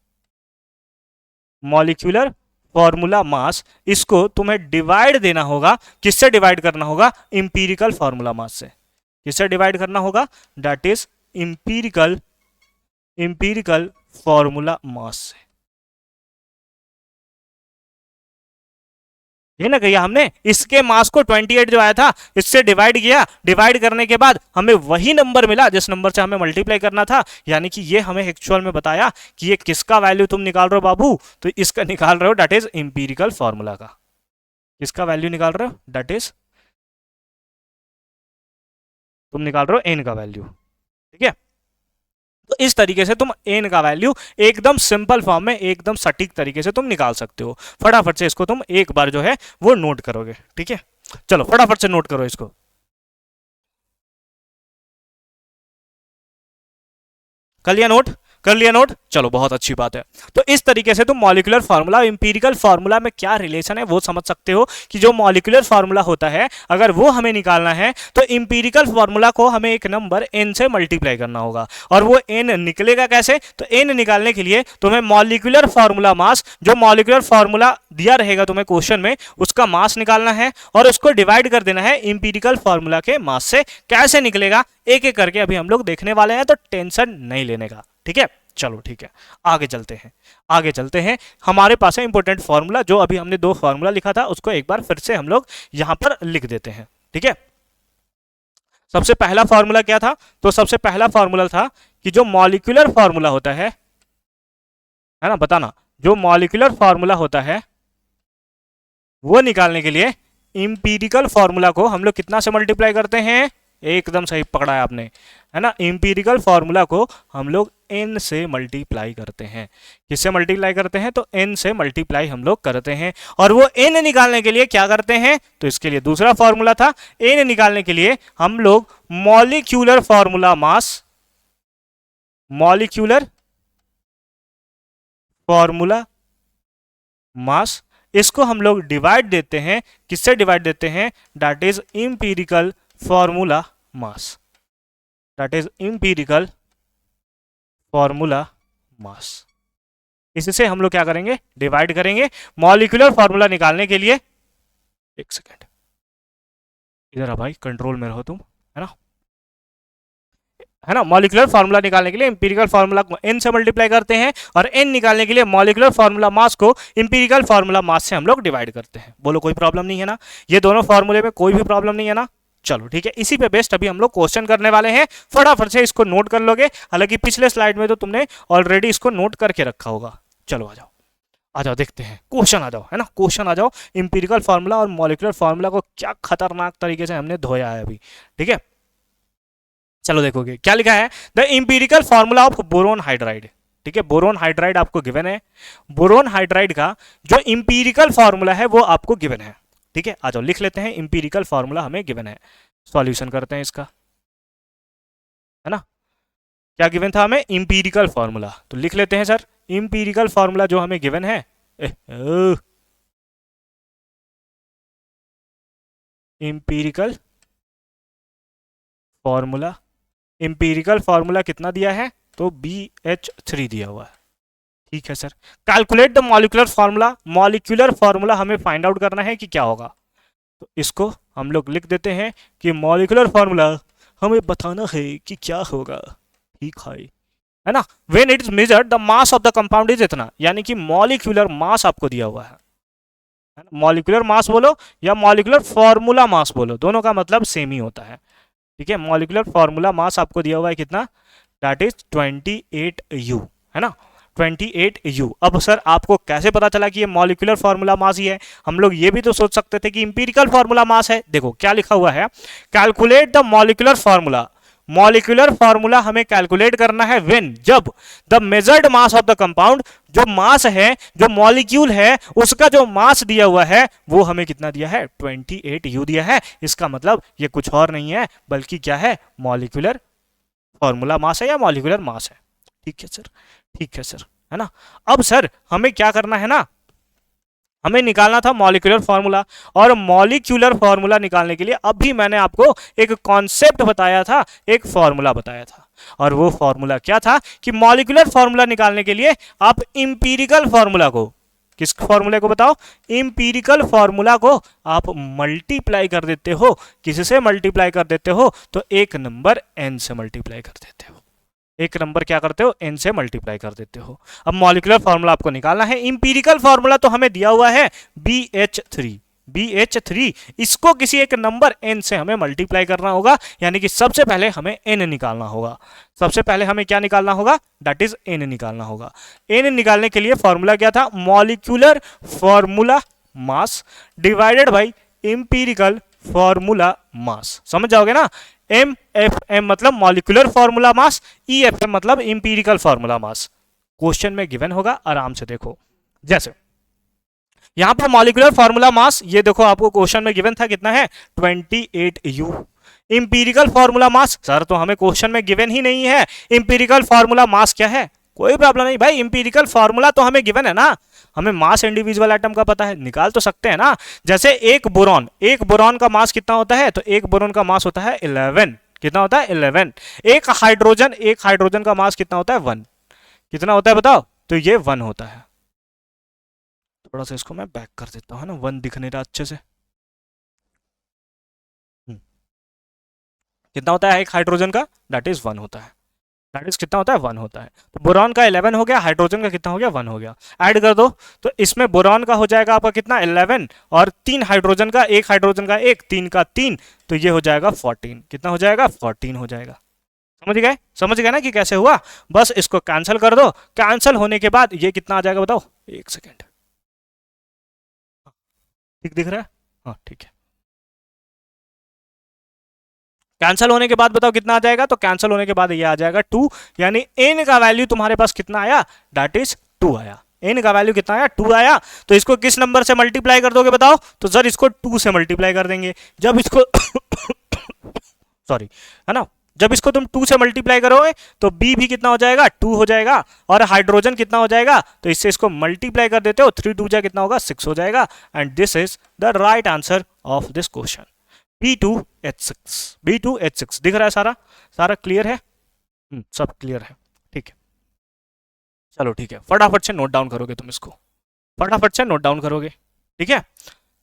S1: molecular formula मास, इसको तुम्हें डिवाइड देना होगा। किससे डिवाइड करना होगा? इंपीरिकल फॉर्मूला मास से। किससे डिवाइड करना होगा? दैट इज इंपीरिकल फॉर्मूला मास से। ये ना कहिए हमने, इसके मास को 28 जो आया था इससे डिवाइड किया, डिवाइड करने के बाद हमें वही नंबर मिला जिस नंबर से हमें मल्टीप्लाई करना था। यानी कि ये हमें एक्चुअल में बताया कि ये किसका वैल्यू तुम निकाल रहे हो बाबू? तो इसका निकाल रहे हो दैट इज इंपीरिकल फॉर्मूला का। किसका वैल्यू निकाल रहे हो? दैट इज, तुम निकाल रहे हो एन का वैल्यू, ठीक है। तो इस तरीके से तुम एन का वैल्यू एकदम सिंपल फॉर्म में, एकदम सटीक तरीके से तुम निकाल सकते हो। फटाफट से इसको तुम एक बार जो है वो नोट करोगे, ठीक है। चलो फटाफट से नोट करो इसको। कर लिया नोट? कर लिया नोट? चलो बहुत अच्छी बात है। तो इस तरीके से तुम मॉलिक्यूलर फार्मूला, इंपीरिकल फार्मूला में क्या रिलेशन है वो समझ सकते हो कि जो मॉलिक्यूलर फार्मूला होता है अगर वो हमें निकालना है तो इंपीरिकल फार्मूला को हमें एक नंबर n से मल्टीप्लाई करना होगा। और वो n निकलेगा कैसे? तो n निकालने के लिए तुम्हें मॉलिक्यूलर फार्मूला मास, जो मॉलिक्यूलर फार्मूला दिया रहेगा तुम्हें क्वेश्चन में, उसका मास निकालना है और उसको डिवाइड कर देना है इंपीरिकल फार्मूला के मास से। कैसे निकलेगा एक एक करके अभी हम लोग देखने वाले हैं, तो टेंशन नहीं लेने का, ठीक है। चलो ठीक है, आगे चलते हैं, आगे चलते हैं। हमारे पास है इंपॉर्टेंट फॉर्मूला, जो अभी हमने दो फॉर्मूला लिखा था उसको एक बार फिर से हम लोग यहां पर लिख देते हैं, ठीक है। सबसे पहला फॉर्मूला क्या था? तो सबसे पहला फॉर्मूला था कि जो मॉलिक्यूलर फॉर्मूला होता है, है ना, बताना। जो मॉलिक्यूलर फार्मूला होता है वो निकालने के लिए इंपीरिकल फार्मूला को हम लोग कितना से मल्टीप्लाई करते हैं, एकदम सही पकड़ा है आपने, है ना। इंपीरिकल फार्मूला को हम लोग n से मल्टीप्लाई करते हैं। किससे मल्टीप्लाई करते हैं, तो n से मल्टीप्लाई हम लोग करते हैं। और वो n निकालने के लिए क्या करते हैं, तो इसके लिए दूसरा फार्मूला था। n निकालने के लिए हम लोग मॉलिक्यूलर फार्मूला मास, मॉलिक्यूलर फार्मूला मास, इसको हम लोग डिवाइड देते हैं। किससे डिवाइड देते हैं, that is empirical formula mass, that is empirical formula mass. इससे हम लोग क्या करेंगे, डिवाइड करेंगे। मॉलिक्यूलर फार्मूला निकालने के लिए, एक सेकेंड इधर आ भाई, कंट्रोल में रहो तुम, है ना, है ना। मॉलिक्यूलर फार्मूला निकालने के लिए इंपीरिकल फार्मूला को n से मल्टीप्लाई करते हैं और n निकालने के लिए मॉलिक्यूलर फार्मूला मास को इंपीरिकल फार्मूला मास से हम लोग डिवाइड करते हैं। बोलो कोई प्रॉब्लम नहीं है ना, ये दोनों फार्मूले में कोई भी प्रॉब्लम नहीं है ना। चलो ठीक है, इसी पे बेस्ड अभी हम लोग क्वेश्चन करने वाले हैं। फटाफट से इसको नोट कर लोगे, हालांकि पिछले स्लाइड में तो तुमने ऑलरेडी इसको नोट करके रखा होगा। चलो आ जाओ, आ जाओ, देखते हैं क्वेश्चन, आ जाओ, है ना, क्वेश्चन आ जाओ। इंपीरिकल फार्मूला और मॉलिक्यूलर फार्मूला को क्या खतरनाक तरीके से हमने धोया है अभी, ठीक है। चलो देखोगे क्या लिखा है, the empirical formula of boron hydride, ठीक है। बोरोन हाइड्राइड आपको गिवन है, बोरोन हाइड्राइड का जो इंपीरिकल फार्मूला है वो आपको गिवन है, ठीक है। आ जाओ लिख लेते हैं, इंपीरिकल फार्मूला हमें गिवन है, सॉल्यूशन करते हैं इसका, है ना। क्या गिवन था हमें, इंपीरिकल फार्मूला, तो लिख लेते हैं सर, इंपीरिकल फार्मूला जो हमें गिवन है, इंपीरिकल फार्मूला, इंपीरिकल फार्मूला कितना दिया है, तो BH3 दिया हुआ है, ठीक है sir. Calculate the molecular formula, molecular formula हमें फाइंड आउट करना है कि क्या होगा, तो इसको हम लोग लिख देते हैं कि मॉलिक्यूलर फार्मूला हमें बताना है कि क्या होगा, ठीक है ना। When it is measured the mass of the compound is इतना, यानी कि मॉलिक्यूलर मास आपको दिया हुआ है। मॉलिक्यूलर मास बोलो या मॉलिक्यूलर फार्मूला मास बोलो, दोनों का मतलब सेम ही होता है, ठीक है। मॉलिक्यूलर फार्मूला मास आपको दिया हुआ है कितना, दैट इज 28U, है ना, 28U। अब सर आपको कैसे पता चला कि ये मॉलिक्यूलर फार्मूला मास ही है, हम लोग ये भी तो सोच सकते थे कि इंपीरिकल फार्मूला मास है। देखो क्या लिखा हुआ है, calculate the molecular formula, molecular formula हमें कैलकुलेट करना है व्हेन, जब the measured mass of the compound, जो मास है, जो मॉलिक्यूल है, उसका जो मास दिया हुआ है वो हमें कितना दिया है, 28U दिया है। इसका मतलब ये कुछ और नहीं है बल्कि क्या है, मॉलिक्यूलर फार्मूला मास है या मॉलिक्यूलर मास है, ठीक है सर, ठीक है सर, है ना। अब सर हमें क्या करना है ना, हमें निकालना था मॉलिक्यूलर फार्मूला, और मॉलिक्यूलर फार्मूला निकालने के लिए अभी मैंने आपको एक कॉन्सेप्ट बताया था, एक फार्मूला बताया था, और वो फार्मूला क्या था कि मॉलिक्यूलर फार्मूला निकालने के लिए आप इंपीरिकल फार्मूला को, किस फार्मूले को बताओ, इंपीरिकल फार्मूला को आप मल्टीप्लाई कर देते हो, किससे मल्टीप्लाई कर देते हो, तो एक नंबर n से मल्टीप्लाई कर देते हो, एक नंबर क्या करते हो, n से मल्टीप्लाई कर देते हो। अब मॉलिक्यूलर फार्मूला आपको निकालना है, इंपीरिकल फार्मूला तो हमें दिया हुआ है BH3, BH3, इसको किसी एक नंबर n से हमें मल्टीप्लाई करना होगा, यानी कि सबसे पहले हमें n निकालना होगा, सबसे पहले हमें क्या निकालना होगा, दैट इज n निकालना होगा। n निकालने के लिए फॉर्मूला क्या था, molecular formula mass divided by empirical formula mass, समझ जाओगे ना। MFM मतलब मॉलिक्यूलर फार्मूला मास, EFM मतलब इंपीरिकल फार्मूला मास। क्वेश्चन में गिवन होगा, आराम से देखो, जैसे यहां पर मॉलिक्यूलर फार्मूला मास, ये देखो आपको क्वेश्चन में गिवन था कितना है, 28U। Empirical formula mass, sir तो हमें क्वेश्चन में गिवन ही नहीं है, इंपीरिकल फार्मूला मास क्या है, कोई प्रॉब्लम नहीं भाई, इंपीरिकल फार्मूला तो हमें गिवन है ना, हमें मास इंडिविजुअल एटम का पता है, निकाल तो सकते हैं ना। जैसे एक बोरॉन, एक बोरॉन का मास कितना होता है, तो एक बोरॉन का मास होता है 11, कितना होता है 11। एक हाइड्रोजन, एक हाइड्रोजन का मास कितना होता है 1, कितना होता है बताओ, तो ये 1 होता है। थोड़ा सा इसको मैं बैक कर देता हूँ ना, 1 दिख नहीं रहा अच्छे से, कितना होता है एक हाइड्रोजन का, दैट इज 1 होता है, दैट इज कितना होता है 1 होता है। तो बोरॉन का 11 हो गया, हाइड्रोजन का कितना हो गया 1 हो गया, ऐड कर दो, तो इसमें बोरॉन का हो जाएगा आपका कितना 11, और 3 हाइड्रोजन का, एक हाइड्रोजन का 1, 3 का 3, तो ये हो जाएगा 14, कितना हो जाएगा 14 हो जाएगा, समझ गए ना कि कैसे हुआ। बस इसको कैंसिल कर दो, कैंसिल होने के बाद ये कितना आ जाएगा बताओ, एक सेकेंड, ठीक दिख रहा है, हाँ ठीक है। कैंसिल होने के बाद बताओ कितना आ जाएगा, तो कैंसिल होने के बाद ये आ जाएगा 2, यानी n का वैल्यू तुम्हारे पास कितना आया, दैट इज 2 आया। n का वैल्यू कितना आया, 2 आया। तो इसको किस नंबर से मल्टीप्लाई कर दोगे बताओ, तो सर इसको 2 से मल्टीप्लाई कर देंगे। जब इसको सॉरी, है ना, जब इसको तुम 2 से मल्टीप्लाई करोगे तो b भी कितना हो जाएगा, 2 हो जाएगा, और हाइड्रोजन कितना हो जाएगा, तो इससे इसको मल्टीप्लाई कर देते हो, 3 2 जा कितना होगा, 6 हो जाएगा। And this is the right answer of this question, B2H6। B2H6 दिख रहा है, सारा सारा क्लियर है, सब क्लियर है, ठीक है। चलो ठीक है, फटाफट से नोट डाउन करोगे तुम इसको, फटाफट से नोट डाउन करोगे, ठीक है।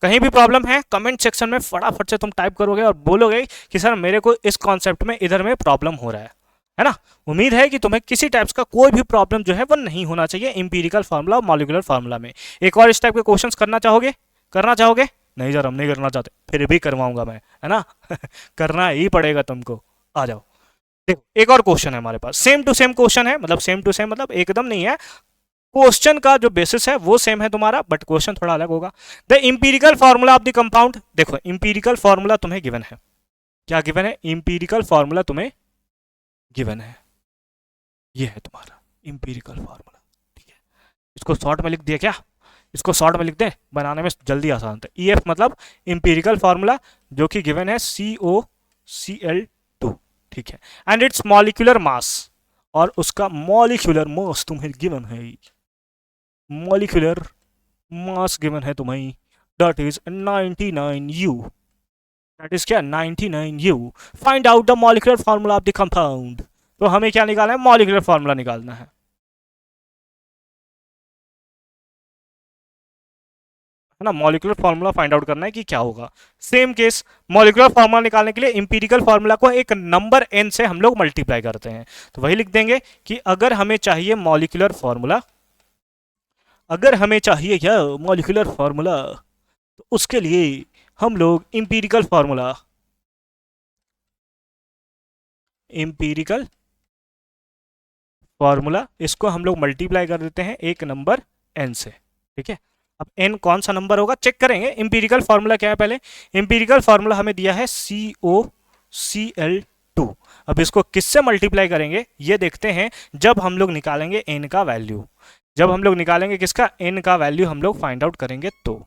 S1: कहीं भी प्रॉब्लम है कमेंट सेक्शन में फटाफट से तुम टाइप करोगे और बोलोगे कि सर मेरे को इस कॉन्सेप्ट में इधर में प्रॉब्लम हो रहा है ना। उम्मीद है कि तुम्हें किसी टाइप्स का कोई भी प्रॉब्लम जो है वो नहीं होना चाहिए इंपीरिकल फार्मूला और मॉलिक्यूलर फार्मूला में। एक और इस टाइप के क्वेश्चंस करना चाहोगे? नहीं सर हम नहीं करना चाहते, फिर भी करवाऊंगा मैं, है ना करना ही पड़ेगा तुमको, आ जाओ। देखो एक और क्वेश्चन है हमारे पास, सेम टू सेम क्वेश्चन है, मतलब सेम टू सेम मतलब एकदम नहीं है, क्वेश्चन का जो बेसिस है वो सेम है तुम्हारा, बट क्वेश्चन थोड़ा अलग होगा। The empirical formula of the compound, देखो इंपीरिकल फॉर्मूला तुम्हें गिवन है, क्या गिवन है, इंपीरिकल फॉर्मूला तुम्हें गिवन है, ये है तुम्हारा इंपीरिकल फॉर्मूला, ठीक है। इसको शॉर्ट में लिख दिया क्या, इसको शॉर्ट में लिख दें, बनाने में जल्दी आसान था। EF मतलब इंपीरिकल फॉर्मूला जो कि गिवन है COCl2, ठीक है। एंड इट्स मॉलिक्यूलर मास, और उसका मॉलिक्यूलर मास तुम्हें गिवन है, मॉलिक्यूलर मास गिवन है तुम्हें, that is 99U, that is क्या, 99U। Find out the molecular formula of the compound, तो हमें क्या निकालना है, मॉलिक्यूलर फॉर्मूला निकालना है ना, मॉलिक्यूलर फार्मूला फाइंड आउट करना है कि क्या होगा। सेम केस, मॉलिक्यूलर फार्मूला निकालने के लिए इंपीरिकल फार्मूला को एक नंबर n से हम लोग मल्टीप्लाई करते हैं, तो वही लिख देंगे कि अगर हमें चाहिए मॉलिक्यूलर फार्मूला, अगर हमें चाहिए क्या मॉलिक्यूलर फार्मूला, तो उसके लिए हम लोग इंपीरिकल फार्मूला, इंपीरिकल फार्मूला इसको हम लोग मल्टीप्लाई कर देते हैं एक नंबर n से, ठीक है। अब n कौन सा नंबर होगा चेक करेंगे। इंपीरिकल फार्मूला क्या है, पहले इंपीरिकल फार्मूला हमें दिया है COCl2। अब इसको किससे मल्टीप्लाई करेंगे ये देखते हैं, जब हम लोग निकालेंगे n का वैल्यू, जब हम लोग निकालेंगे किसका, n का वैल्यू हम लोग फाइंड आउट करेंगे, तो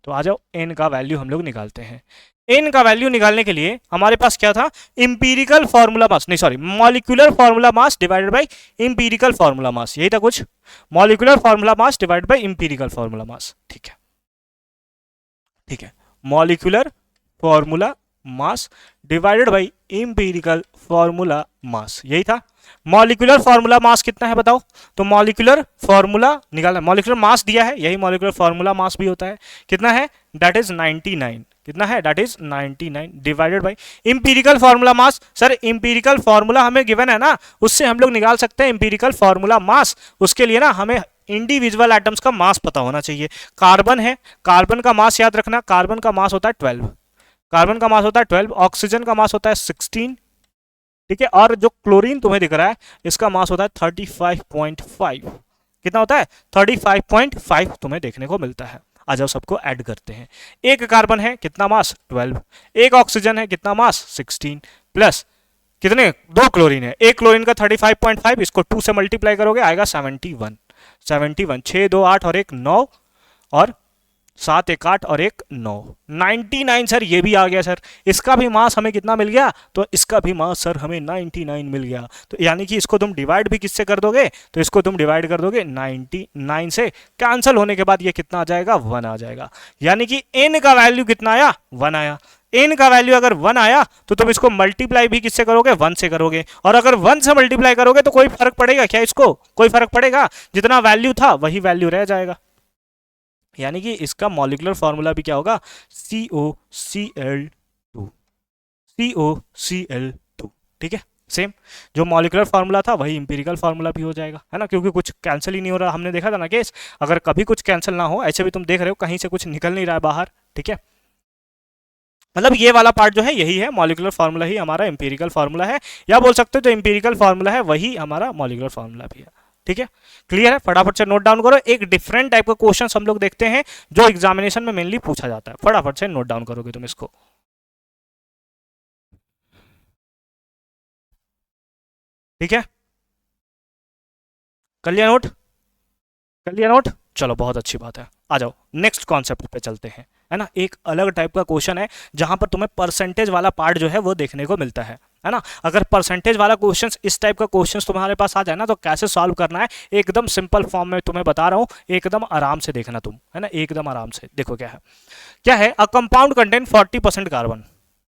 S1: आ जाओ n का वैल्यू हम लोग निकालते हैं। n का वैल्यू निकालने के लिए हमारे पास क्या था, इंपीरिकल फार्मूला मास, नहीं sorry, molecular formula mass divided by empirical formula mass, यही था कुछ, molecular formula mass divided by empirical formula mass, ठीक है, ठीक है। Molecular formula mass divided by empirical formula mass, यही था। मॉलिक्यूलर फार्मूला मास कितना है बताओ, तो मॉलिक्यूलर फार्मूला निकालना, मॉलिक्यूलर मास दिया है, यही मॉलिक्यूलर फार्मूला मास भी होता है, कितना है, दैट इज 99, कितना है, that is 99 divided by empirical formula mass. Sir empirical formula हमें गिवन है ना, उससे हम लोग निकाल सकते हैं इंपीरिकल फार्मूला मास। उसके लिए ना हमें इंडिविजुअल एटम्स का मास पता होना चाहिए। कार्बन है, कार्बन का मास याद रखना, कार्बन का मास होता है 12, कार्बन का मास होता है 12, ऑक्सीजन का मास होता है 16, ठीक है। और जो क्लोरीन तुम्हें दिख रहा है इसका मास होता है 35.5, कितना होता है, 35.5 तुम्हें देखने को मिलता है। आ जाओ सबको ऐड करते हैं, एक कार्बन है कितना मास 12, एक ऑक्सीजन है कितना मास 16, प्लस कितने, दो क्लोरीन है, एक क्लोरीन का 35.5, इसको 2 से मल्टीप्लाई करोगे आएगा 71, 71, 6 2 8 और एक 9, और 7 1 8 और एक 9, 99 सर ये भी आ गया सर। इसका भी मास हमें कितना मिल गया, तो इसका भी मास सर हमें 99 मिल गया। तो यानी कि इसको तुम डिवाइड भी किससे कर दोगे, तो इसको तुम डिवाइड कर दोगे 99 से, कैंसिल होने के बाद ये कितना आ जाएगा, 1 आ जाएगा। यानी कि n का वैल्यू कितना आया, 1 आया। n का वैल्यू अगर 1 आया तो तुम इसको मल्टीप्लाई भी किससे करोगे, 1 से करोगे। और अगर 1 से मल्टीप्लाई करोगे तो कोई फर्क पड़ेगा क्या, इसको कोई फर्क पड़ेगा, जितना वैल्यू था वही वैल्यू रह जाएगा। यानी कि इसका मॉलिक्यूलर फार्मूला भी क्या होगा, COCl2, COCl2, ठीक है। सेम जो मॉलिक्यूलर फार्मूला था वही इंपीरिकल फार्मूला भी हो जाएगा, है ना, क्योंकि कुछ कैंसिल ही नहीं हो रहा। हमने देखा था ना केस, अगर कभी कुछ कैंसिल ना हो, ऐसे भी तुम देख रहे हो कहीं से कुछ निकल नहीं रहा है बाहर, ठीक है। मतलब ये वाला पार्ट जो है यही है, मॉलिक्यूलर फार्मूला ही हमारा एम्पिरिकल फार्मूला है, या बोल सकते हो जो एम्पिरिकल फार्मूला है वही हमारा मॉलिक्यूलर फार्मूला भी है। ठीक है, क्लियर है? फटाफट से नोट डाउन करो। एक डिफरेंट टाइप का क्वेश्चन हम लोग देखते हैं जो एग्जामिनेशन में मेनली पूछा जाता है, फटाफट से नोट डाउन करोगे तुम इसको। ठीक है, कर लिया नोट? कर लिया नोट? चलो बहुत अच्छी बात है, आ जाओ नेक्स्ट कॉन्सेप्ट पे चलते हैं। है ना, एक अलग टाइप का क्वेश्चन है जहां पर तुम्हें परसेंटेज वाला पार्ट जो है वो देखने को मिलता है ना। अगर परसेंटेज वाला क्वेश्चन, इस टाइप का क्वेश्चन तुम्हारे पास आ जाए ना, तो कैसे सॉल्व करना है एकदम सिंपल फॉर्म में तुम्हें बता रहा हूं, एकदम आराम से देखना तुम, है ना, एकदम आराम से। देखो क्या है, अ कंपाउंड कंटेन 40% कार्बन।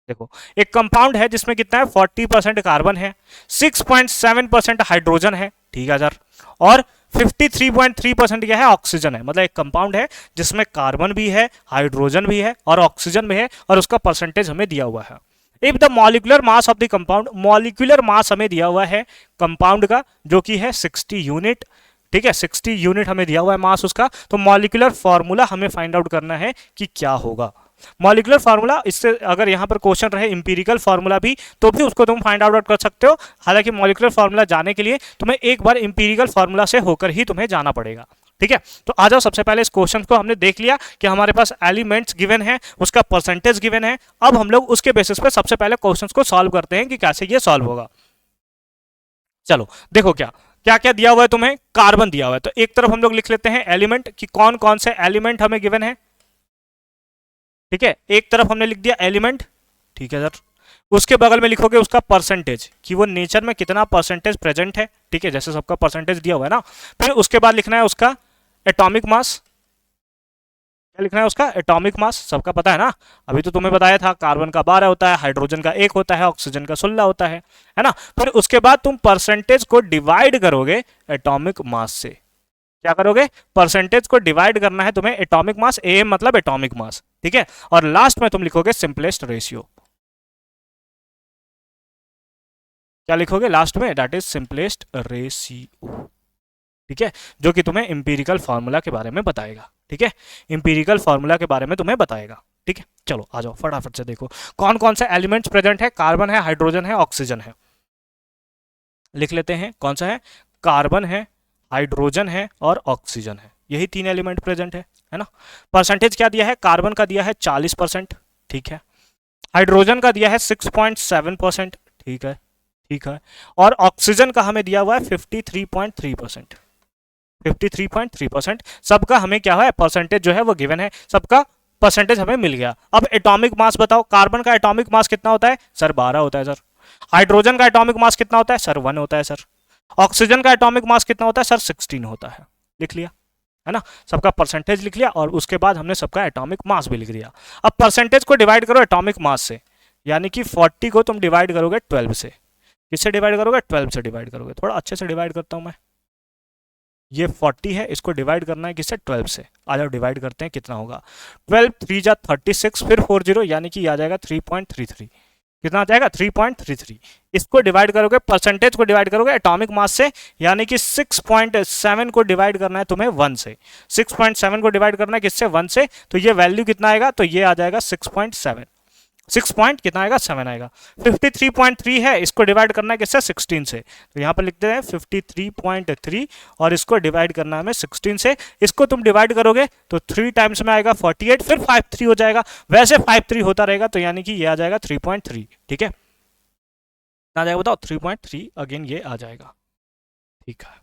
S1: देखो एक कंपाउंड है जिसमें कितना है, 40% कार्बन है, 6.7% हाइड्रोजन है, ठीक है सर, और 53.3% क्या है, ऑक्सीजन है। मतलब एक कंपाउंड है जिसमें कार्बन भी है, हाइड्रोजन भी है और ऑक्सीजन भी है, और उसका परसेंटेज हमें दिया हुआ है। If the molecular mass of the compound, molecular mass हमें दिया हुआ है कंपाउंड का जो कि है 60 यूनिट। ठीक है, 60 यूनिट हमें दिया हुआ है मास उसका। तो मॉलिक्यूलर फॉर्मूला हमें फाइंड आउट करना है कि क्या होगा। मॉलिक्यूलर फार्मूला, इससे अगर यहां पर क्वेश्चन रहे इंपीरिकल फार्मूला भी, तो भी उसको तुम फाइंड आउट कर सकते हो। हालांकि मॉलिक्यूलर फार्मूला जाने के लिए तुम्हें एक बार इंपीरिकल फार्मूला से होकर ही तुम्हें जाना पड़ेगा। ठीक है, तो आ जाओ, सबसे पहले इस क्वेश्चन को हमने देख लिया कि हमारे पास एलिमेंट्स गिवन है, उसका परसेंटेज गिवन है। अब हम लोग उसके बेसिस पे सबसे पहले क्वेश्चन को सॉल्व करते हैं कि कैसे ये सॉल्व होगा। चलो देखो क्या क्या क्या दिया हुआ है तुम्हें, कार्बन दिया हुआ है, तो एक तरफ हम लोग लिख लेते हैं एलिमेंट कि कौन कौन से एलिमेंट हमें गिवन है। ठीक है, एक तरफ हमने लिख दिया एलिमेंट, ठीक है सर। उसके बगल में लिखोगे उसका परसेंटेज कि वो नेचर में कितना परसेंटेज प्रेजेंट है। ठीक है, जैसे सबका परसेंटेज दिया हुआ है ना। फिर उसके बाद लिखना है उसका एटॉमिक मास। क्या लिखना है उसका, एटॉमिक मास, सबका पता है ना, अभी तो तुम्हें बताया था, कार्बन का 12 होता है, हाइड्रोजन का 1 होता है, ऑक्सीजन का 16 होता है ना। फिर उसके बाद तुम परसेंटेज को डिवाइड करोगे एटॉमिक मास से। क्या करोगे, परसेंटेज को डिवाइड करना है तुम्हें एटॉमिक मास, ए मतलब एटॉमिक मास। ठीक है, और लास्ट में तुम लिखोगे सिंपलेस्ट रेशियो। क्या लिखोगे लास्ट में, दैट इज सिंपलेस्ट रेशियो। ठीक है, जो कि तुम्हें इंपीरिकल फार्मूला के बारे में बताएगा। ठीक है, इंपीरिकल फार्मूला के बारे में तुम्हें बताएगा। ठीक है, चलो आ जाओ फटाफट से देखो कौन कौन से एलिमेंट्स प्रेजेंट है। कार्बन है, हाइड्रोजन है, ऑक्सीजन है। लिख लेते हैं कौन सा है, कार्बन है, हाइड्रोजन है और ऑक्सीजन है, यही 3 एलिमेंट प्रेजेंट है ना। परसेंटेज क्या दिया है, कार्बन का दिया है 40%, ठीक है, हाइड्रोजन का दिया है 6.7%, ठीक है, ठीक है, और ऑक्सीजन का हमें दिया हुआ है 53.3%, 53.3%। सबका हमें क्या है, परसेंटेज जो है वो गिवन है, सबका परसेंटेज हमें मिल गया। अब एटॉमिक मास बताओ, कार्बन का एटॉमिक मास कितना होता है सर, 12 होता है सर। हाइड्रोजन का एटॉमिक मास कितना होता है सर, 1 होता है सर। ऑक्सीजन का एटॉमिक मास कितना होता है सर, 16 होता है। लिख लिया, है ना, सबका परसेंटेज लिख लिया, और उसके बाद हमने सबका एटॉमिक मास भी लिख दिया। अब परसेंटेज को डिवाइड करो एटॉमिक मास से, यानी कि 40 को तुम डिवाइड करोगे 12 से। किससे डिवाइड करोगे, 12 से डिवाइड करोगे। थोड़ा अच्छे से डिवाइड करता हूं मैं, ये 40 है, इसको डिवाइड करना है किससे, 12 से। आ जाओ डिवाइड करते हैं, कितना होगा, 12 3 जा 36, फिर 40, यानी कि आ जाएगा 3.33। कितना आ जाएगा, 3.33। इसको डिवाइड करोगे, परसेंटेज को डिवाइड करोगे एटॉमिक मास से, यानी कि 6.7 को डिवाइड करना है तुम्हें 1 से। 6.7 को डिवाइड करना है किससे, 1 से, तो ये वैल्यू कितना आएगा, तो ये आ जाएगा 6.7, 6 पॉइंट कितना आएगा, 7 आएगा। 53.3 है, इसको डिवाइड करना है किससे, 16 से, तो यहाँ पर लिखते हैं 53.3, और इसको डिवाइड करना है हमें 16 से। इसको तुम डिवाइड करोगे तो 3 टाइम्स में आएगा 48, फिर 53 हो जाएगा, वैसे 53 होता रहेगा, तो यानी कि ये आ जाएगा 3.3। ठीक है, आ जाएगा बताओ, 3.3 अगेन ये आ जाएगा। ठीक है,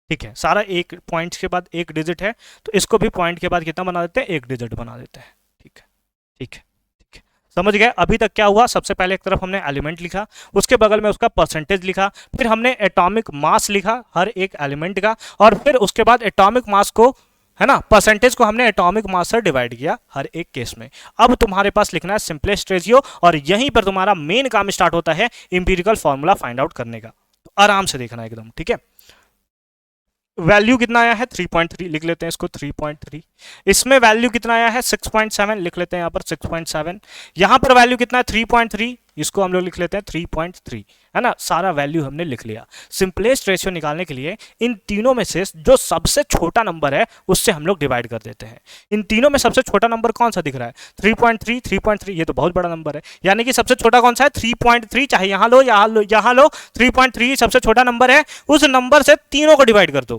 S1: ठीक है, सारा एक पॉइंट के बाद एक डिजिट है, तो इसको भी पॉइंट के बाद कितना बना देते हैं, एक डिजिट बना देते हैं। ठीक है, ठीक है, समझ गए। अभी तक क्या हुआ, सबसे पहले एक तरफ हमने एलिमेंट लिखा, उसके बगल में उसका परसेंटेज लिखा, फिर हमने एटॉमिक मास लिखा हर एक एलिमेंट का, और फिर उसके बाद एटॉमिक मास को, है ना, परसेंटेज को हमने एटॉमिक मास से डिवाइड किया हर एक केस में। अब तुम्हारे पास लिखना है सिंपलेस्ट रेशियो, और यहीं पर तुम्हारा मेन काम स्टार्ट होता है इंपीरिकल फॉर्मूला फाइंड आउट करने का। तो आराम से देखना एकदम, ठीक है। वैल्यू कितना आया है, 3.3, लिख लेते हैं इसको 3.3। इसमें वैल्यू कितना आया है, 6.7, लिख लेते हैं यहाँ पर 6.7। यहाँ पर वैल्यू कितना है, 3.3, इसको हम लोग लिख लेते हैं 3.3, है ना, सारा वैल्यू हमने लिख लिया। सिंपलेस्ट रेशियो निकालने के लिए इन तीनों में से जो सबसे छोटा नंबर है उससे हम लोग डिवाइड कर देते हैं। इन तीनों में सबसे छोटा नंबर कौन सा दिख रहा है? 3.3, 3.3, ये तो बहुत बड़ा नंबर है, यानी कि सबसे छोटा कौन सा है? 3.3, चाहे यहाँ लो यहाँ लो 3.3 सबसे छोटा नंबर है, उस नंबर से तीनों को डिवाइड कर दो।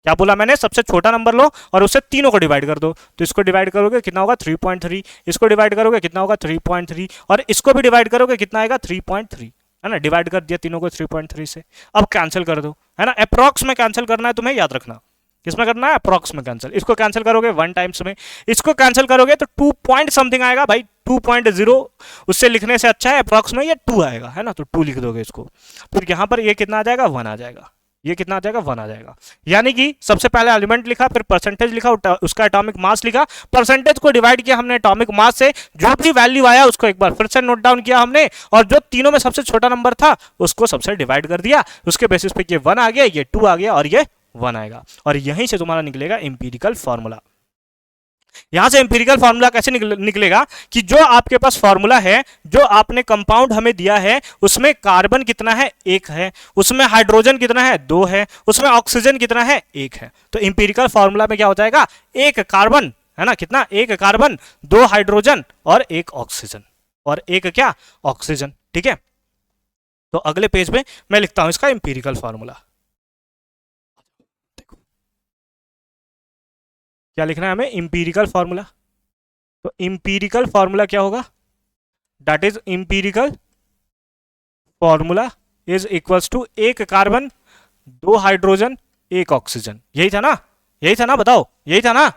S1: क्या बोला मैंने? सबसे छोटा नंबर लो और उससे तीनों को डिवाइड कर दो, तो इसको डिवाइड करोगे कितना होगा? 3.3, इसको डिवाइड करोगे कितना होगा? 3.3, और इसको भी डिवाइड करोगे कितना आएगा? 3.3, है ना, डिवाइड कर दिया तीनों को 3.3 से। अब कैंसिल कर दो, है ना, अप्रॉक्स में कैंसिल करना है तुम्हें, याद रखना किसमें करना है? अप्रॉक्स में कैंसिल। इसको कैंसिल करोगे 1 टाइम्स में, इसको कैंसिल करोगे तो 2 पॉइंट समथिंग आएगा भाई, 2.0, उससे लिखने से अच्छा है अप्रॉक्स में ये 2 आएगा, है ना, तो 2 लिख दोगे इसको। फिर यहाँ पर ये कितना आ जाएगा? 1 आ जाएगा, ये कितना आ जाएगा? 1 आ जाएगा। यानी कि सबसे पहले एलिमेंट लिखा, फिर परसेंटेज लिखा, उसका एटॉमिक मास लिखा, परसेंटेज को डिवाइड किया हमने एटॉमिक मास से, जो भी वैल्यू आया उसको एक बार फिर से नोट डाउन किया हमने, और जो तीनों में सबसे छोटा नंबर था उसको सबसे डिवाइड कर दिया, उसके बेसिस पे ये 1 आ गया, ये 2 आ गया और ये 1 आएगा, और यहीं से तुम्हारा निकलेगा इंपीरिकल फॉर्मूला। यहां से इंपीरिकल फार्मूला कैसे निकलेगा कि जो आपके पास फार्मूला है, जो आपने कंपाउंड हमें दिया है, उसमें कार्बन कितना है? 1 है, उसमें हाइड्रोजन कितना है? 2 है, उसमें ऑक्सीजन कितना है? 1 है। तो इंपीरिकल फार्मूला में क्या हो जाएगा? 1 कार्बन, है ना, कितना? 1 कार्बन, 2 हाइड्रोजन और 1 ऑक्सीजन, और 1 क्या? ऑक्सीजन। ठीक है, तो अगले पेज में मैं लिखता हूं इसका इंपीरिकल फार्मूला। क्या लिखना है हमें? Empirical formula. तो इंपीरिकल फार्मूला क्या होगा? That is empirical formula is equals to 1 carbon, 2 hydrogen, 1 oxygen. यही था ना? यही था ना? बताओ, यही था ना?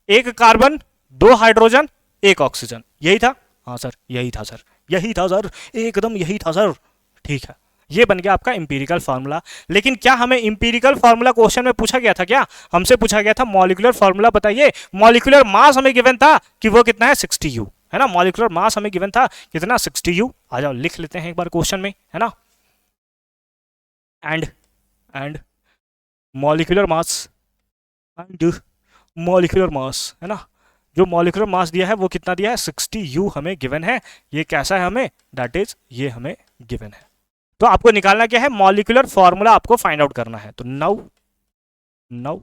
S1: 1 कार्बन, 2 हाइड्रोजन, 1 ऑक्सीजन, यही था? हाँ सर, यही था सर, यही था सर, एकदम यही था सर। ठीक है, ये बन गया आपका इंपीरिकल फार्मूला। लेकिन क्या हमें इंपीरिकल फार्मूला क्वेश्चन में पूछा गया था? क्या हमसे पूछा गया था मॉलिक्यूलर फार्मूला बताइए? मॉलिक्यूलर मास हमें गिवन था कि वो कितना है? 60U, है ना, मॉलिक्यूलर मास हमें गिवन था कितना? 60U। आ जाओ लिख लेते हैं एक बार क्वेश्चन में, है ना, and molecular mass, and molecular mass, है ना, जो मॉलिक्यूलर मास दिया है वो कितना दिया है? 60U हमें गिवन है। ये कैसा है हमें? दैट इज ये हमें गिवन है। तो आपको निकालना क्या है? मॉलिक्यूलर फॉर्मूला आपको फाइंड आउट करना है। तो नाउ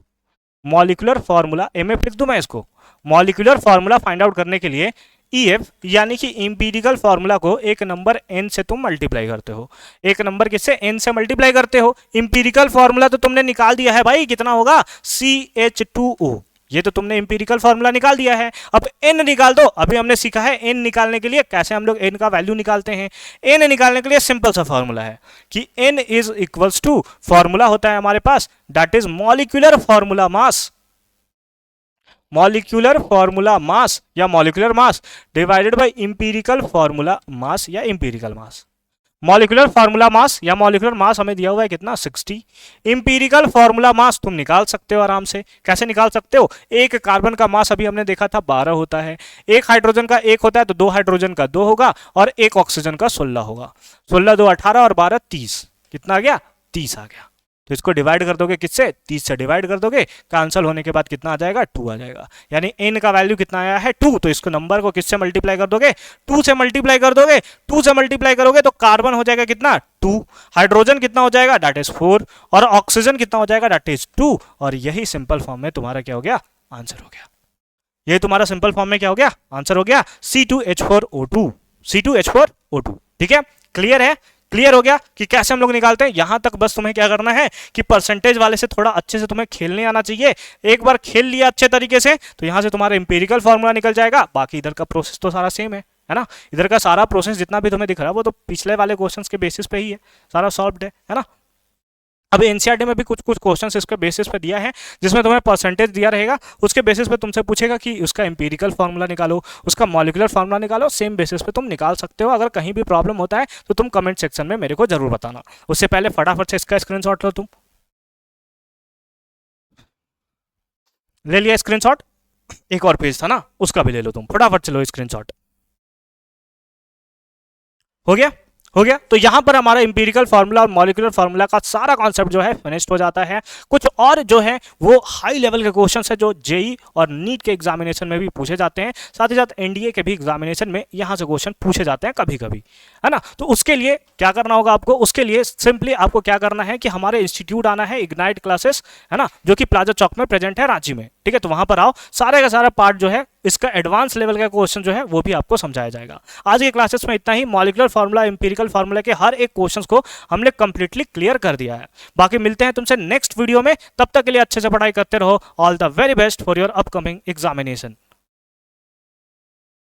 S1: मॉलिक्यूलर फॉर्मूला, एम लिख दूं मैं इसको? मॉलिक्यूलर फॉर्मूला फाइंड आउट करने के लिए EF यानी कि इंपीरिकल फॉर्मूला को एक नंबर n से तुम मल्टीप्लाई करते हो। एक नंबर किससे? n से मल्टीप्लाई करते हो। इंपीरिकल फॉर्मूला तो तुमने निकाल दिया है भाई, कितना होगा? CH2O, ये तो तुमने इंपीरिकल फॉर्मूला निकाल दिया है। अब n निकाल दो। अभी हमने सीखा है n निकालने के लिए कैसे हम लोग n का वैल्यू निकालते हैं। n निकालने के लिए सिंपल सा फॉर्मूला है कि n is equals to, formula होता है हमारे पास that is molecular formula mass, molecular formula mass या molecular mass divided by empirical formula mass या empirical mass. Molecular formula mass या मॉलिक्यूलर मास हमें दिया हुआ है कितना? 60। इंपीरिकल फार्मूला मास तुम निकाल सकते हो आराम से। कैसे निकाल सकते हो? 1 कार्बन का मास अभी हमने देखा था 12 होता है, 1 हाइड्रोजन का 1 होता है, तो 2 हाइड्रोजन का 2 होगा, और 1 ऑक्सीजन का 16 होगा। 16 2 18 और 12 30, कितना आ गया? 30 आ गया। तो इसको डिवाइड कर दोगे किससे? 30 से डिवाइड कर दोगे, कैंसिल होने के बाद कितना आ जाएगा? 2 आ जाएगा। यानी n का वैल्यू कितना आया है? 2। तो इसको नंबर को किससे मल्टीप्लाई कर दोगे? 2 से मल्टीप्लाई कर दोगे। 2 से मल्टीप्लाई करोगे तो कार्बन हो जाएगा कितना? 2, हाइड्रोजन कितना हो जाएगा? दैट इज 4, और ऑक्सीजन कितना हो जाएगा? That is 2। और यही सिंपल फॉर्म में तुम्हारा क्या हो गया? आंसर हो गया। यही तुम्हारा सिंपल फॉर्म में क्या हो गया? आंसर हो गया C2H4O2, C2H4O2। ठीक है, क्लियर है? क्लियर हो गया कि कैसे हम लोग निकालते हैं। यहां तक बस तुम्हें क्या करना है कि परसेंटेज वाले से थोड़ा अच्छे से तुम्हें खेलने आना चाहिए। एक बार खेल लिया अच्छे तरीके से तो यहां से तुम्हारा इंपीरिकल फॉर्मूला निकल जाएगा। बाकी इधर का प्रोसेस तो सारा सेम है ना? इधर का सारा प्रोसेस जितना भी तुम्हें दिख रहा है वो तो पिछले वाले क्वेश्चंस के बेसिस पे ही है, सारा सॉल्व्ड है ना? अब एनसीईआरटी में भी कुछ कुछ क्वेश्चंस इसके बेसिस पे दिया है, जिसमें तुम्हें परसेंटेज दिया रहेगा, उसके बेसिस पे तुमसे पूछेगा कि उसका इंपीरिकल फार्मूला निकालो, उसका मॉलिक्यूलर फार्मूला निकालो। सेम बेसिस पे तुम निकाल सकते हो। अगर कहीं भी प्रॉब्लम होता है तो तुम कमेंट सेक्शन में मेरे को जरूर बताना। उससे पहले फटाफट से इसका स्क्रीनशॉट लो। तुम ले लिया स्क्रीनशॉट? एक और पेज था ना, उसका भी ले लो तुम, फटाफट से लो स्क्रीनशॉट। हो गया? हो गया। तो यहां पर हमारा इंपीरिकल फार्मूला और मॉलिक्यूलर फार्मूला का सारा कॉन्सेप्ट जो है फिनिश्ड हो जाता है। कुछ और जो है वो हाई लेवल के क्वेश्चन है जो जेई और नीट के एग्जामिनेशन में भी पूछे जाते हैं, साथ ही साथ एनडीए के भी एग्जामिनेशन में यहां से क्वेश्चन पूछे जाते हैं कभी कभी, है ना। तो उसके लिए क्या करना होगा आपको, उसके लिए सिंपली आपको क्या करना है कि हमारे इंस्टीट्यूट आना है, इग्नाइट क्लासेस, है ना, जो कि प्लाजा चौक में प्रेजेंट है रांची में, ठीक है। तो वहां पर आओ, सारे का सारा पार्ट जो है इसका एडवांस लेवल का क्वेश्चन जो है वो भी आपको समझाया जाएगा। आज के क्लासेस में इतना ही। मॉलिक्यूलर फार्मूला, इंपीरिकल फार्मूला के हर एक क्वेश्चंस को हमने कंप्लीटली क्लियर कर दिया है। बाकी मिलते हैं तुमसे नेक्स्ट वीडियो में, तब तक के लिए अच्छे से पढ़ाई करते रहो। All the very best for your upcoming examination.